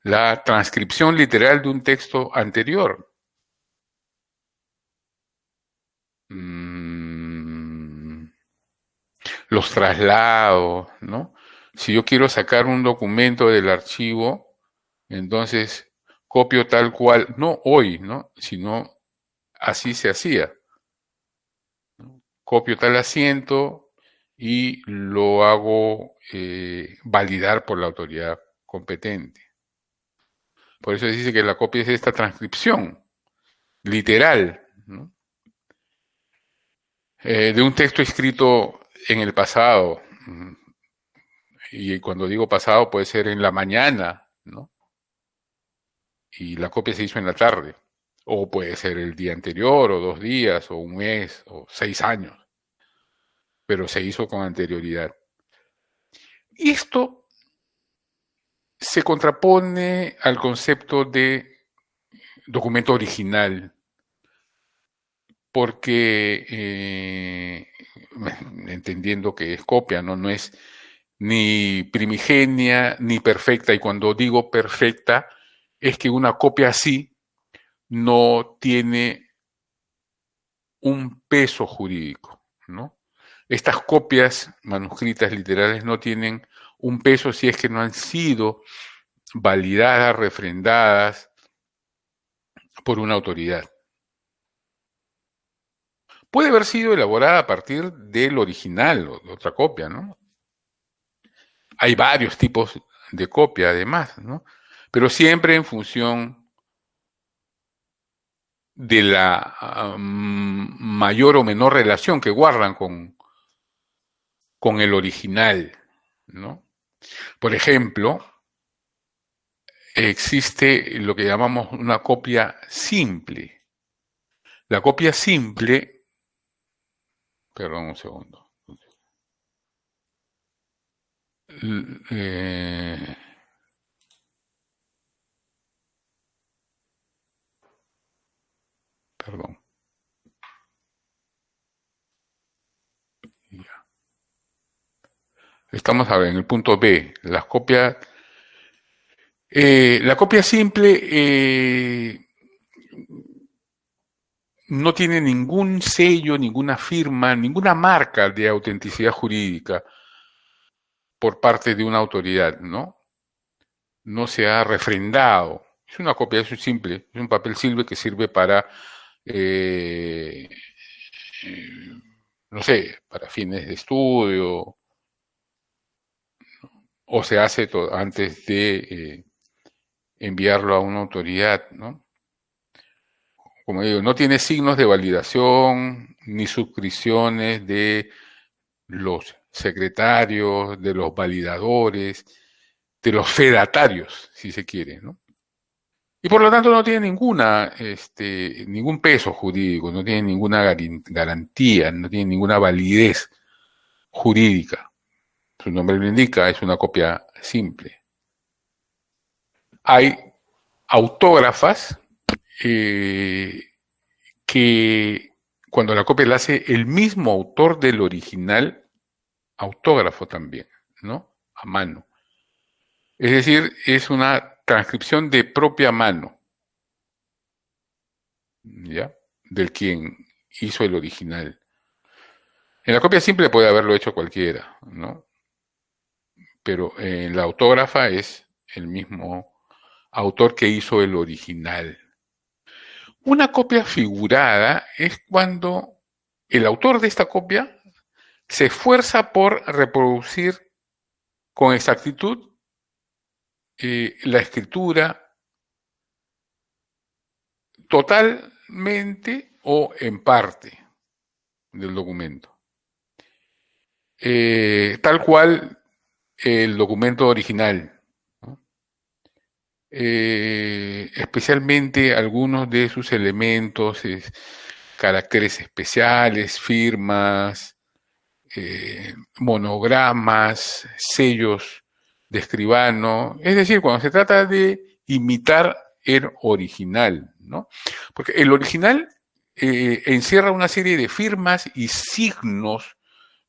la transcripción literal de un texto anterior. Los traslados, ¿no? Si yo quiero sacar un documento del archivo, entonces copio tal cual, no hoy, ¿no? Sino así se hacía. Copio tal asiento y lo hago validar por la autoridad competente. Por eso se dice que la copia es esta transcripción literal, ¿no? De un texto escrito en el pasado, y cuando digo pasado puede ser en la mañana, ¿no? Y la copia se hizo en la tarde, o puede ser el día anterior, o 2 días, o un mes, o 6 años, pero se hizo con anterioridad. Y esto se contrapone al concepto de documento original, porque entendiendo que es copia, no es ni primigenia ni perfecta, y cuando digo perfecta es que una copia así no tiene un peso jurídico, ¿no? Estas copias manuscritas literales no tienen un peso si es que no han sido validadas, refrendadas por una autoridad. Puede haber sido elaborada a partir del original o de otra copia, ¿no? Hay varios tipos de copia además, ¿no? Pero siempre en función de la mayor o menor relación que guardan con el original, ¿no? Por ejemplo, existe lo que llamamos una copia simple. La copia simple, perdón un segundo. Perdón. Ya. Estamos ahora en el punto B, las copias. La copia simple no tiene ningún sello, ninguna firma, ninguna marca de autenticidad jurídica por parte de una autoridad, ¿no? No se ha refrendado. Es una copia, eso es simple, es un papel simple que sirve para, no sé, para fines de estudio, o se hace antes de enviarlo a una autoridad, ¿no? Como digo, no tiene signos de validación ni suscripciones de los secretarios, de los validadores, de los fedatarios, si se quiere, ¿no? Y por lo tanto no tiene ningún peso jurídico, no tiene ninguna garantía, no tiene ninguna validez jurídica. Su nombre lo indica, es una copia simple. Hay autógrafas que cuando la copia la hace el mismo autor del original, autógrafo también, ¿no? A mano. Es decir, es una transcripción de propia mano, ¿ya? Del quien hizo el original. En la copia simple puede haberlo hecho cualquiera, ¿no? Pero en la autógrafa es el mismo autor que hizo el original. Una copia figurada es cuando el autor de esta copia se esfuerza por reproducir con exactitud la escritura totalmente o en parte del documento. Tal cual el documento original, ¿no? Especialmente algunos de sus elementos, caracteres especiales, firmas, monogramas, sellos de escribano, es decir, cuando se trata de imitar el original, ¿no? Porque el original encierra una serie de firmas y signos,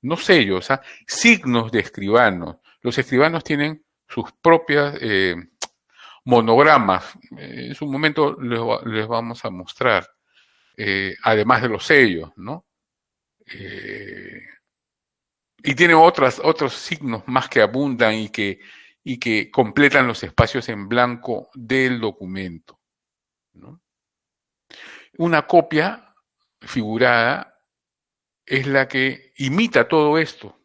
no sellos, ¿ah? Signos de escribanos. Los escribanos tienen sus propias monogramas. En su momento les vamos a mostrar, además de los sellos, ¿no? Y tienen otros signos más que abundan y que completan los espacios en blanco del documento, ¿no? Una copia figurada es la que imita todo esto,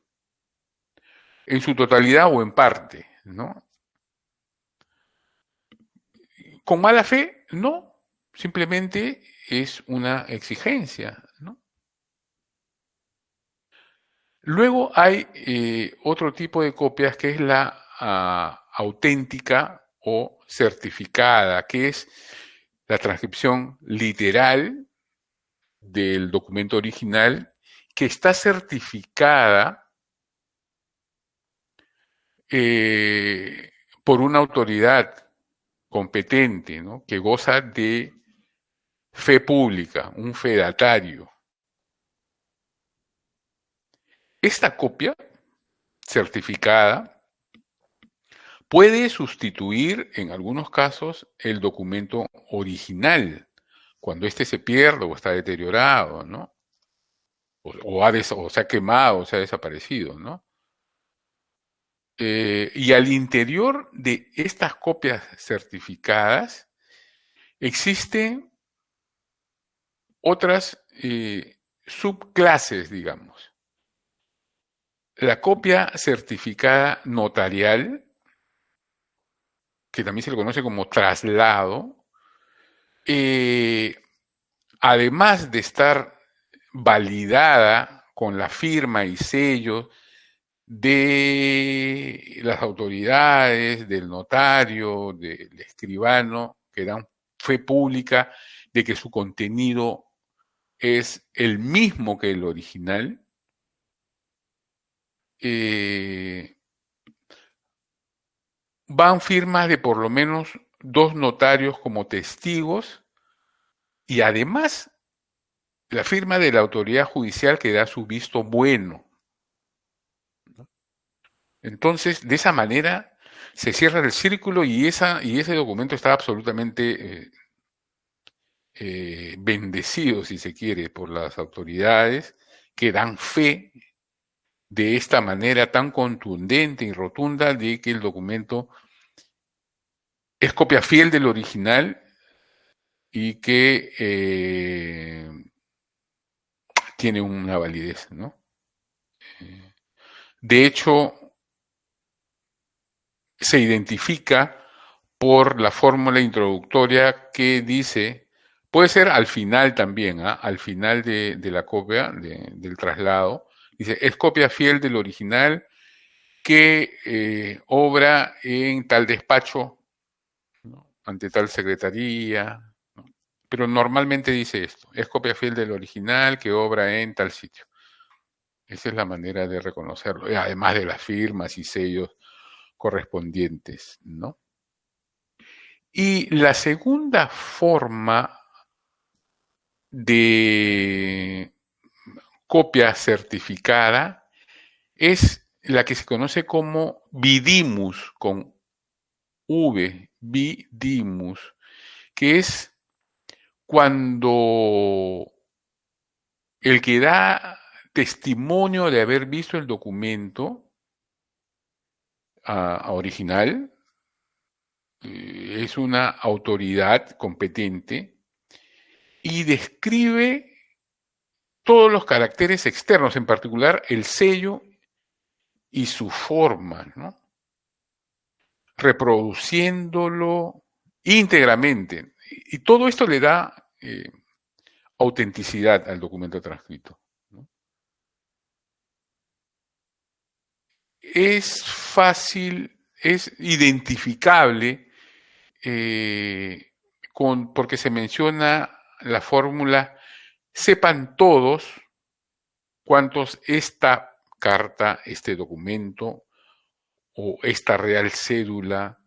en su totalidad o en parte, ¿no? Con mala fe, no, simplemente es una exigencia, ¿no? Luego hay otro tipo de copias que es la auténtica o certificada, que es la transcripción literal del documento original que está certificada por una autoridad competente, ¿no? Que goza de fe pública, un fedatario. Esta copia certificada puede sustituir en algunos casos el documento original cuando éste se pierde o está deteriorado, ¿no? O se ha quemado o se ha desaparecido, ¿no? Y al interior de estas copias certificadas existen otras subclases, digamos. La copia certificada notarial, que también se le conoce como traslado, además de estar validada con la firma y sello de las autoridades, del notario, del escribano, que dan fe pública de que su contenido es el mismo que el original, van firmas de por lo menos 2 notarios como testigos y además la firma de la autoridad judicial que da su visto bueno. Entonces, de esa manera se cierra el círculo y ese documento está absolutamente bendecido, si se quiere, por las autoridades que dan fe de esta manera tan contundente y rotunda de que el documento es copia fiel del original y que tiene una validez, ¿no? De hecho, se identifica por la fórmula introductoria que dice, puede ser al final también, al final de la copia, del traslado, dice, es copia fiel del original que obra en tal despacho, ¿no? Ante tal secretaría, ¿no? Pero normalmente dice esto, es copia fiel del original que obra en tal sitio. Esa es la manera de reconocerlo, además de las firmas y sellos correspondientes, ¿no? Y la segunda forma de copia certificada es la que se conoce como vidimus, con V, vidimus, que es cuando el que da testimonio de haber visto el documento original es una autoridad competente y describe todos los caracteres externos, en particular el sello y su forma, ¿no? Reproduciéndolo íntegramente. Y todo esto le da autenticidad al documento transcrito, ¿no? Es fácil, es identificable porque se menciona la fórmula: sepan todos cuántos esta carta, este documento o esta real cédula,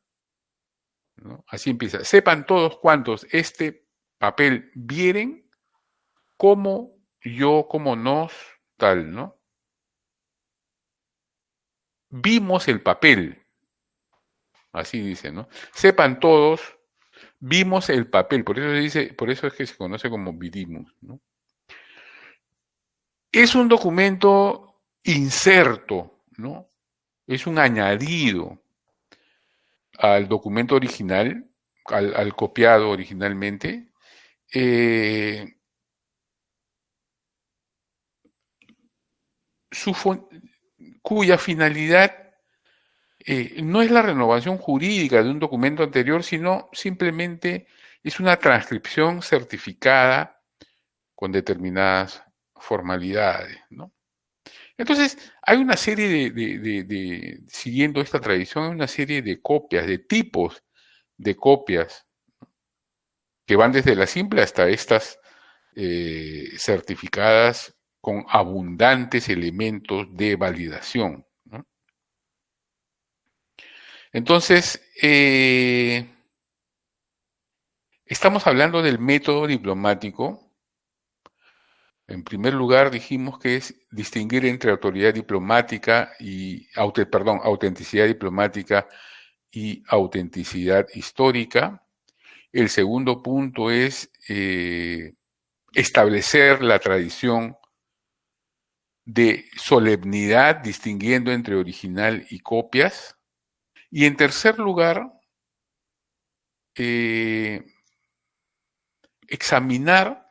¿no? Así empieza: sepan todos cuántos este papel vieren, como yo, como nos, tal, ¿no? Vimos el papel, así dice, ¿no? Sepan todos, vimos el papel, por eso se dice, por eso es que se conoce como vidimus, ¿no? Es un documento inserto, ¿no? Es un añadido al documento original, al copiado originalmente, cuya finalidad no es la renovación jurídica de un documento anterior, sino simplemente es una transcripción certificada con determinadas formalidades, ¿no? Entonces, hay una serie siguiendo esta tradición, hay una serie de copias, de tipos de copias, que van desde la simple hasta estas certificadas con abundantes elementos de validación, ¿no? Entonces, estamos hablando del método diplomático. En primer lugar, dijimos que es distinguir entre autoridad diplomática y, autenticidad diplomática y autenticidad histórica. El segundo punto es establecer la tradición de solemnidad, distinguiendo entre original y copias. Y en tercer lugar, examinar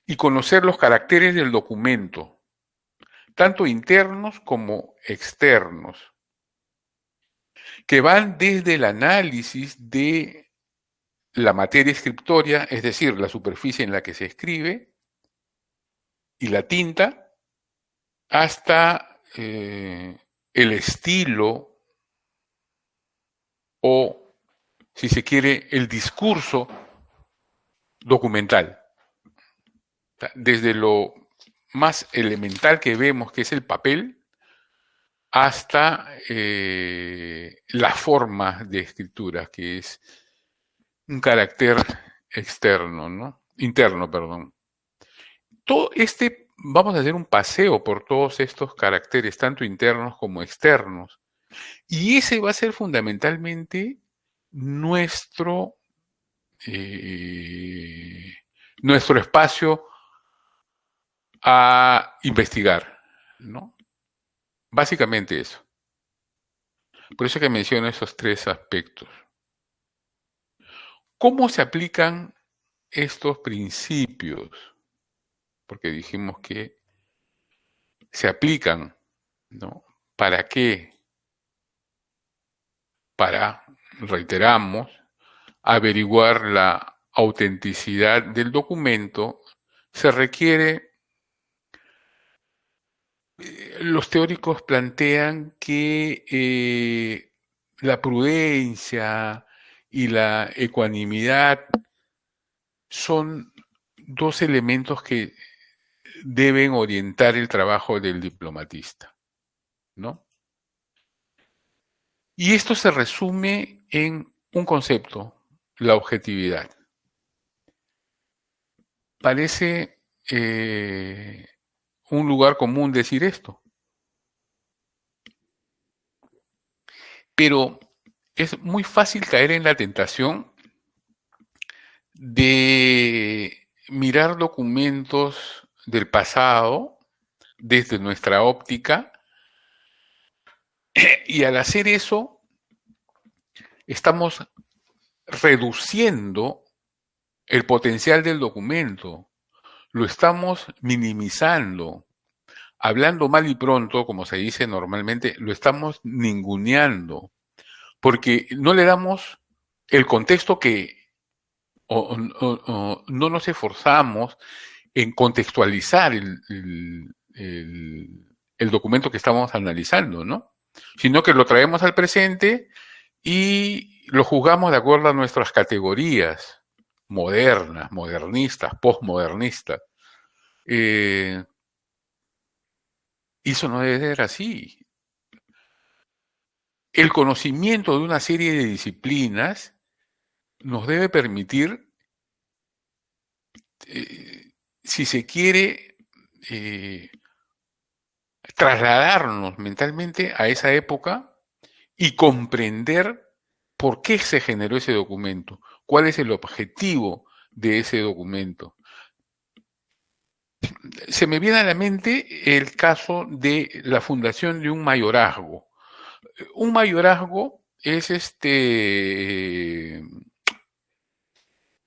y conocer los caracteres del documento, tanto internos como externos, que van desde el análisis de la materia escriptoria, es decir, la superficie en la que se escribe, y la tinta, hasta el estilo o, si se quiere, el discurso documental. Desde lo más elemental que vemos, que es el papel, hasta la forma de escritura, que es un carácter externo, ¿no? Interno, perdón. Vamos a hacer un paseo por todos estos caracteres, tanto internos como externos. Y ese va a ser fundamentalmente nuestro espacio a investigar, ¿no? Básicamente eso. Por eso que menciono esos tres aspectos. ¿Cómo se aplican estos principios? Porque dijimos que se aplican, ¿no? ¿Para qué? Para, reiteramos, averiguar la autenticidad del documento. Se requiere, los teóricos plantean que la prudencia y la ecuanimidad son dos elementos que deben orientar el trabajo del diplomatista, ¿no? Y esto se resume en un concepto: la objetividad. Parece un lugar común decir esto, Pero es muy fácil caer en la tentación de mirar documentos del pasado desde nuestra óptica, y al hacer eso estamos reduciendo el potencial del documento, lo estamos minimizando, hablando mal y pronto, como se dice normalmente, lo estamos ninguneando, porque no le damos el contexto que, o no nos esforzamos en contextualizar el documento que estamos analizando, ¿no? Sino que lo traemos al presente y lo juzgamos de acuerdo a nuestras categorías modernas, modernistas, postmodernistas. Y eso no debe ser así. El conocimiento de una serie de disciplinas nos debe permitir, si se quiere, trasladarnos mentalmente a esa época y comprender por qué se generó ese documento, cuál es el objetivo de ese documento. Se me viene a la mente el caso de la fundación de un mayorazgo. Un mayorazgo es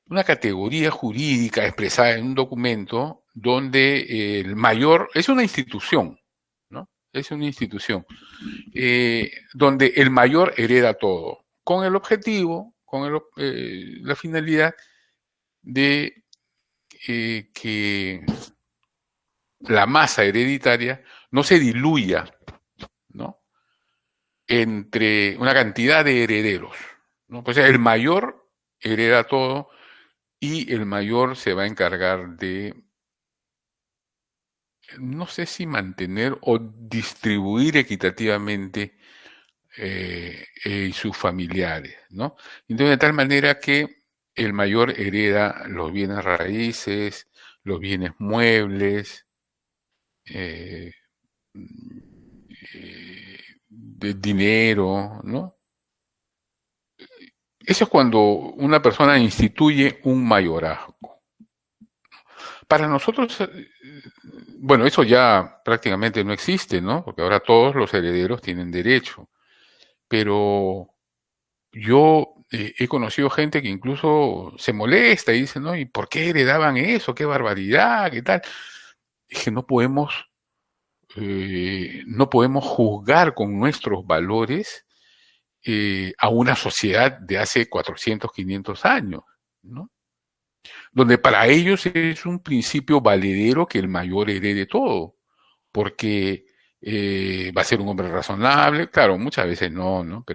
una categoría jurídica expresada en un documento donde el mayor es una institución, ¿no? Es una institución donde el mayor hereda todo, con el objetivo, con la finalidad de que la masa hereditaria no se diluya, ¿no?, entre una cantidad de herederos, ¿no? Pues el mayor hereda todo y el mayor se va a encargar de, no sé si mantener o distribuir equitativamente y sus familiares, ¿no? Entonces, de tal manera que el mayor hereda los bienes raíces, los bienes muebles, de dinero, ¿no? Eso es cuando una persona instituye un mayorazgo. Para nosotros, bueno, eso ya prácticamente no existe, ¿no? Porque ahora todos los herederos tienen derecho. Pero yo he conocido gente que incluso se molesta y dice, ¿no? ¿Y por qué heredaban eso? ¡Qué barbaridad! ¿Qué tal? Es que no podemos juzgar con nuestros valores a una sociedad de hace 400, 500 años, ¿no? Donde para ellos es un principio valedero que el mayor herede todo, porque va a ser un hombre razonable, claro, muchas veces no, ¿no?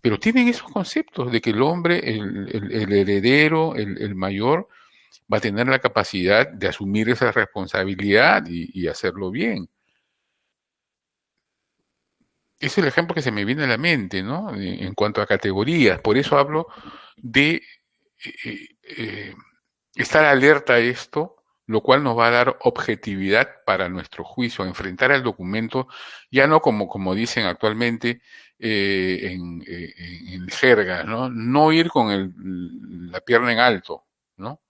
Pero tienen esos conceptos de que el hombre, el heredero, el mayor, va a tener la capacidad de asumir esa responsabilidad y hacerlo bien. Ese es el ejemplo que se me viene a la mente, ¿no? En cuanto a categorías. Por eso hablo de estar alerta a esto, lo cual nos va a dar objetividad para nuestro juicio, enfrentar al documento, ya no como dicen actualmente en jerga, ¿no? No ir con la pierna en alto, ¿no?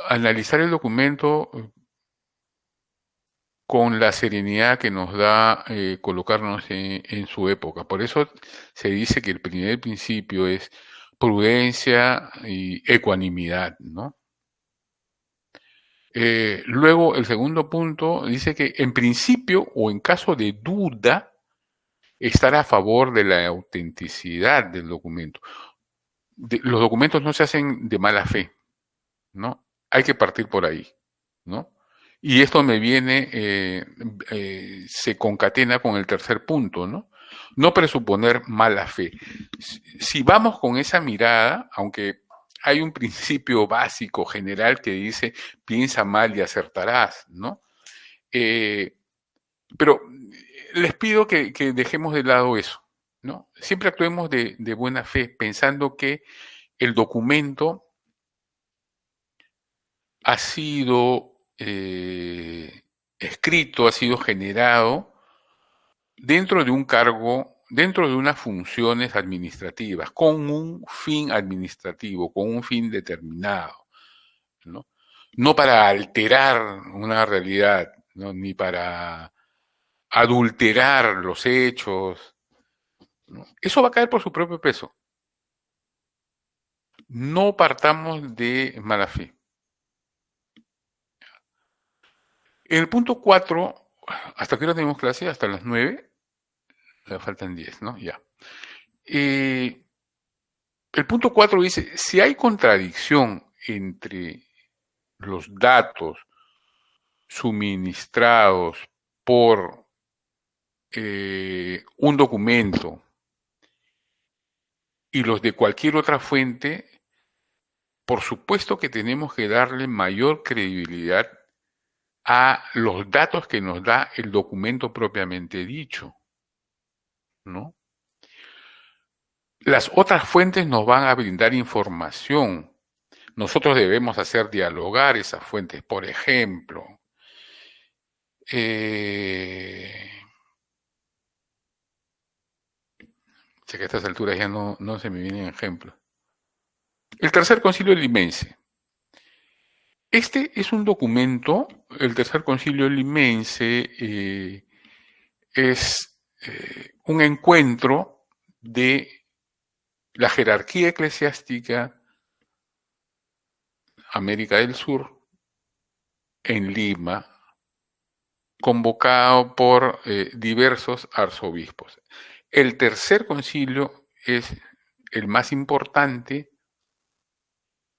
Analizar el documento con la serenidad que nos da colocarnos en su época. Por eso se dice que el primer principio es prudencia y ecuanimidad, ¿no? Luego, el segundo punto dice que en principio o en caso de duda, estar a favor de la autenticidad del documento. Los documentos no se hacen de mala fe, ¿no? Hay que partir por ahí, ¿no? Y esto me viene, se concatena con el tercer punto, ¿no? No presuponer mala fe. Si vamos con esa mirada, aunque hay un principio básico general que dice piensa mal y acertarás, ¿no? Pero les pido que dejemos de lado eso, ¿no? Siempre actuemos de buena fe, pensando que el documento ha sido escrito, ha sido generado dentro de un cargo, dentro de unas funciones administrativas, con un fin administrativo, con un fin determinado, ¿no? No para alterar una realidad, ¿no? Ni para adulterar los hechos, ¿no? Eso va a caer por su propio peso. No partamos de mala fe. En el punto 4, ¿hasta qué hora tenemos clase? ¿Hasta las 9? Le faltan 10, ¿no? Ya. El punto 4 dice, si hay contradicción entre los datos suministrados por un documento y los de cualquier otra fuente, por supuesto que tenemos que darle mayor credibilidad a los datos que nos da el documento propiamente dicho, ¿no? Las otras fuentes nos van a brindar información. Nosotros debemos hacer dialogar esas fuentes. Por ejemplo, sé que a estas alturas ya no se me vienen ejemplos. El Tercer Concilio Limense. Este es un documento, el Tercer Concilio Limense es un encuentro de la jerarquía eclesiástica América del Sur en Lima, convocado por diversos arzobispos. El Tercer Concilio es el más importante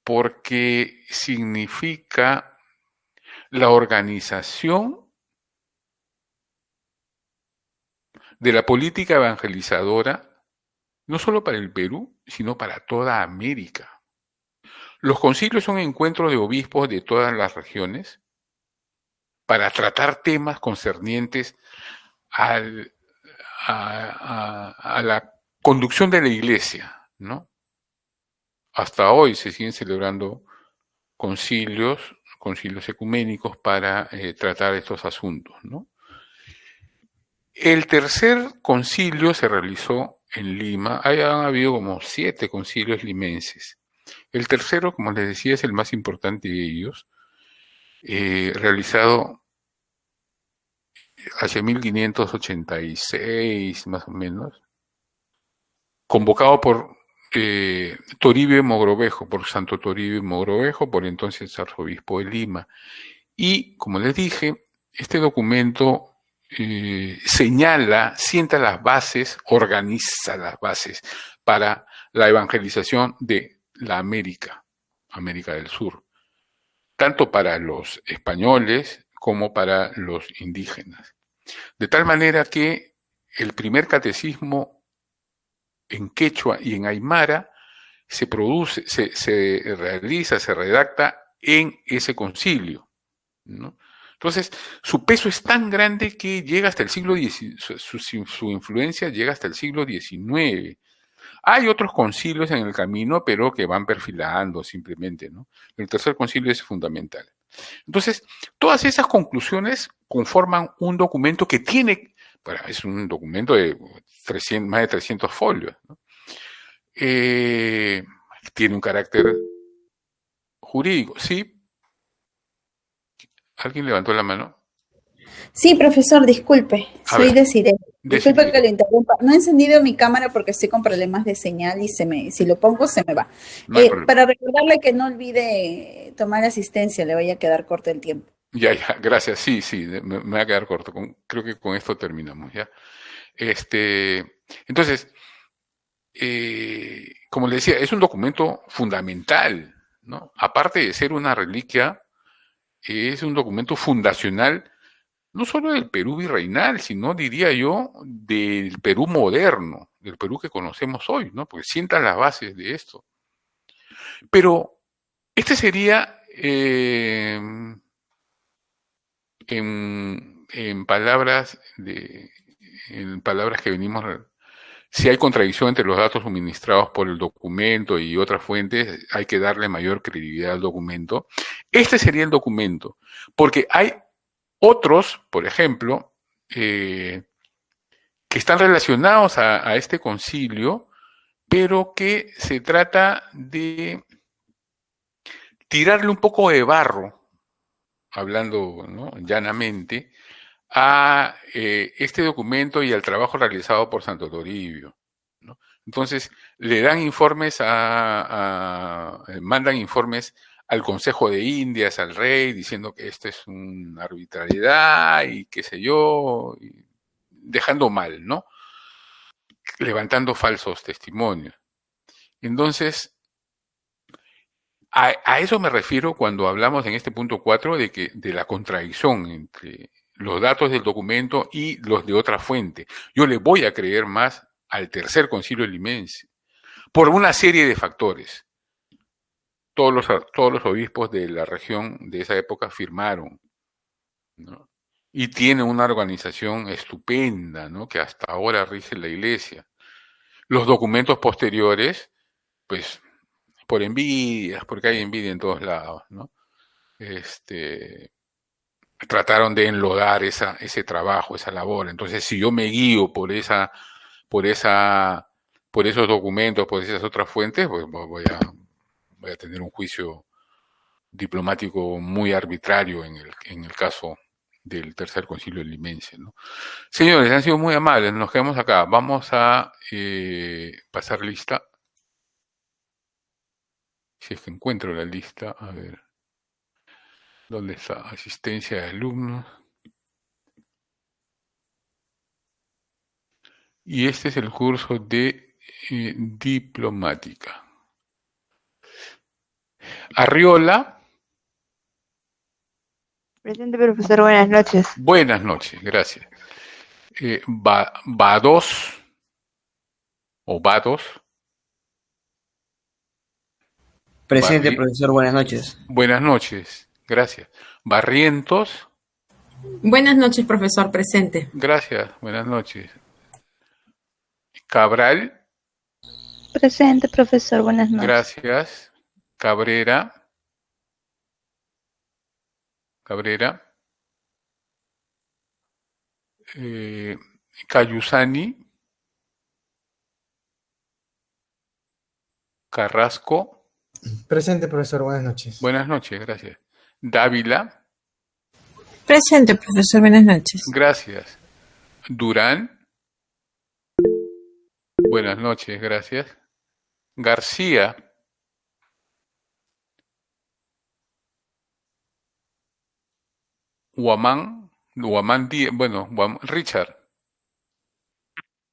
porque significa la organización de la política evangelizadora, no solo para el Perú, sino para toda América. Los concilios son encuentros de obispos de todas las regiones para tratar temas concernientes a la conducción de la Iglesia, ¿no? Hasta hoy se siguen celebrando concilios ecuménicos para tratar estos asuntos, ¿no? El tercer concilio se realizó en Lima. Han habido como 7 concilios limenses. El tercero, como les decía, es el más importante de ellos, realizado hacia 1586, más o menos, convocado por Toribio Mogrovejo, por Santo Toribio Mogrovejo, por entonces arzobispo de Lima. Y, como les dije, este documento sienta las bases, organiza las bases para la evangelización de la América del Sur, tanto para los españoles como para los indígenas. De tal manera que el primer catecismo en quechua y en aymara se realiza, se redacta en ese concilio, ¿no? Entonces, su peso es tan grande que llega hasta el siglo XIX, su influencia llega hasta el siglo XIX. Hay otros concilios en el camino, pero que van perfilando simplemente, ¿no? El tercer concilio es fundamental. Entonces, todas esas conclusiones conforman un documento que tiene, bueno, es un documento de más de 300 folios, ¿no? Tiene un carácter jurídico, ¿sí? ¿Alguien levantó la mano? Sí, profesor, disculpe, soy Desiree. Disculpe que lo interrumpa. No he encendido mi cámara porque estoy con problemas de señal y si lo pongo se me va. No para recordarle que no olvide tomar asistencia, le vaya a quedar corto el tiempo. Ya, gracias. Sí, me va a quedar corto. Creo que con esto terminamos, ¿ya? Entonces, como le decía, es un documento fundamental, ¿no? Aparte de ser una reliquia, es un documento fundacional, no solo del Perú virreinal, sino, diría yo, del Perú moderno, del Perú que conocemos hoy, ¿no? Porque sientan las bases de esto. Pero este sería, en palabras que venimos, si hay contradicción entre los datos suministrados por el documento y otras fuentes, hay que darle mayor credibilidad al documento. Este sería el documento, porque hay otros, por ejemplo, que están relacionados a este concilio, pero que se trata de tirarle un poco de barro, hablando, ¿no?, llanamente, a este documento y al trabajo realizado por Santo Toribio, ¿no? Entonces, le dan informes mandan informes al Consejo de Indias, al rey, diciendo que esto es una arbitrariedad y qué sé yo, y dejando mal, ¿no? Levantando falsos testimonios. Entonces, a eso me refiero cuando hablamos en este punto 4 de la contradicción entre los datos del documento y los de otra fuente. Yo le voy a creer más al Tercer Concilio Limense, por una serie de factores. Todos los obispos de la región de esa época firmaron, ¿no? Y tiene una organización estupenda, ¿no?, que hasta ahora rige la Iglesia. Los documentos posteriores, pues, por envidias, porque hay envidia en todos lados, ¿no? Trataron de enlodar ese trabajo, esa labor. Entonces, si yo me guío por esos documentos, por esas otras fuentes, pues voy a tener un juicio diplomático muy arbitrario en el caso del Tercer Concilio Limense, ¿no? Señores, han sido muy amables, nos quedamos acá. Vamos a pasar lista. Si es que encuentro la lista, a ver. ¿Dónde está? Asistencia de alumnos. Y este es el curso de diplomática. Arriola. Presente, profesor, buenas noches. Buenas noches, gracias. Vados o Vados. Presente, profesor, buenas noches. Buenas noches, gracias. Barrientos. Buenas noches, profesor, presente. Gracias, buenas noches. Cabral. Presente, profesor, buenas noches. Gracias. Cabrera. Cayusani. Carrasco. Presente, profesor, buenas noches. Buenas noches, gracias. Dávila. Presente, profesor, buenas noches. Gracias. Durán. Buenas noches, gracias. García. Richard.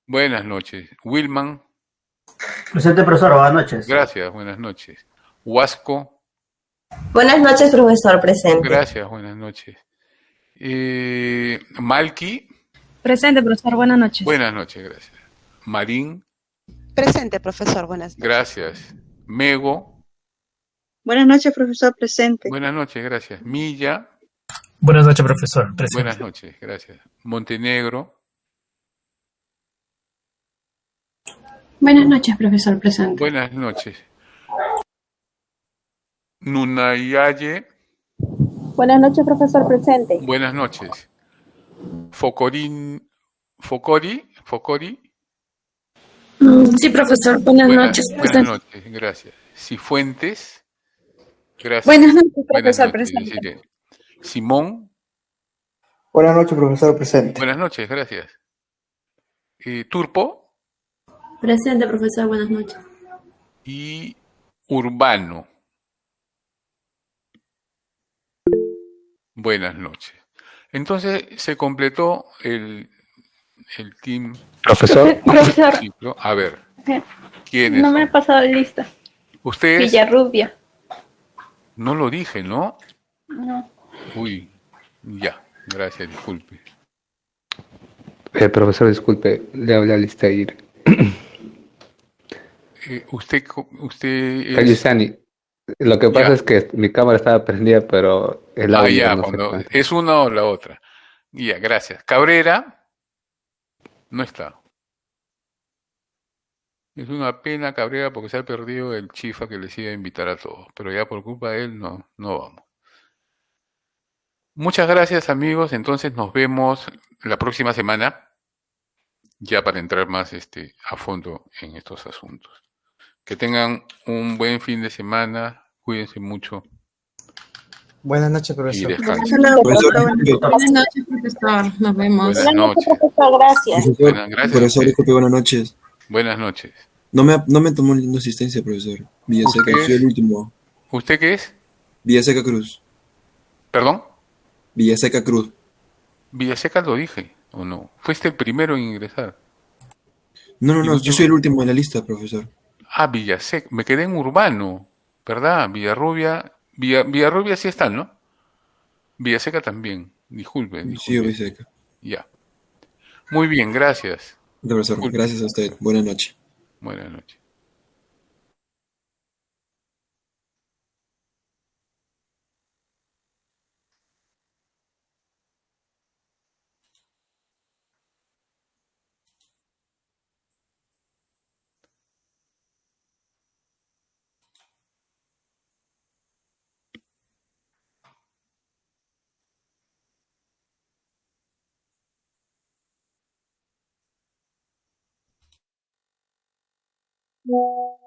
Buenas noches. Wilman. Presente, profesor, buenas noches. Gracias, buenas noches. Huasco. Buenas noches, profesor, presente. Gracias, buenas noches. Malki. Presente, profesor, buenas noches. Buenas noches, gracias. Marín. Presente, profesor, buenas noches. Gracias. Mego. Buenas noches, profesor, presente. Buenas noches, gracias. Milla. Buenas noches, profesor, presente. Buenas noches, gracias. Montenegro. Buenas noches, profesor, presente. Buenas noches. Nunayaye. Buenas noches, profesor, presente. Buenas noches. Focori. Sí, profesor, buenas noches. Buenas noches, gracias. Cifuentes. Gracias. Buenas noches, profesor, presente. Simón. Buenas noches, profesor, presente. Buenas noches, gracias. Turpo. Presente, profesor, buenas noches. Y Urbano. Buenas noches. Entonces se completó el team. Profesor. A ver, ¿quién es? No me ha pasado lista. ¿Usted es? Villarrubia. No lo dije, ¿no? No. Uy, ya, gracias, disculpe. Profesor, disculpe, le habla Alistair. Usted es... Cayusani. Lo que pasa es que mi cámara estaba prendida, pero el audio ya, no sé. ¿es una o la otra? Ya, gracias. Cabrera no está. Es una pena, Cabrera, porque se ha perdido el chifa que les iba a invitar a todos, pero ya por culpa de él no vamos. Muchas gracias, amigos. Entonces nos vemos la próxima semana. ya para entrar más a fondo en estos asuntos. Que tengan un buen fin de semana, cuídense mucho. Buenas noches, profesor. Y descansen. Buenas noches, profesor. Nos vemos. Buenas noches. Profesor, gracias. Gracias. Profesor, disculpe, buenas noches. Buenas noches. No me tomó ninguna asistencia, profesor. Villaseca, soy el último. ¿Usted qué es? Villaseca Cruz. ¿Perdón? Villaseca Cruz. Villaseca lo dije, ¿o no? Fuiste el primero en ingresar. No, yo soy el último en la lista, profesor. Ah, Villaseca. Me quedé en Urbano, ¿verdad? Villarrubia. Villarrubia sí está, ¿no? Villaseca también. Disculpe. Sí, Villaseca. Ya. Muy bien, gracias. Profesor, gracias a usted. Buenas noches. Buenas noches. No.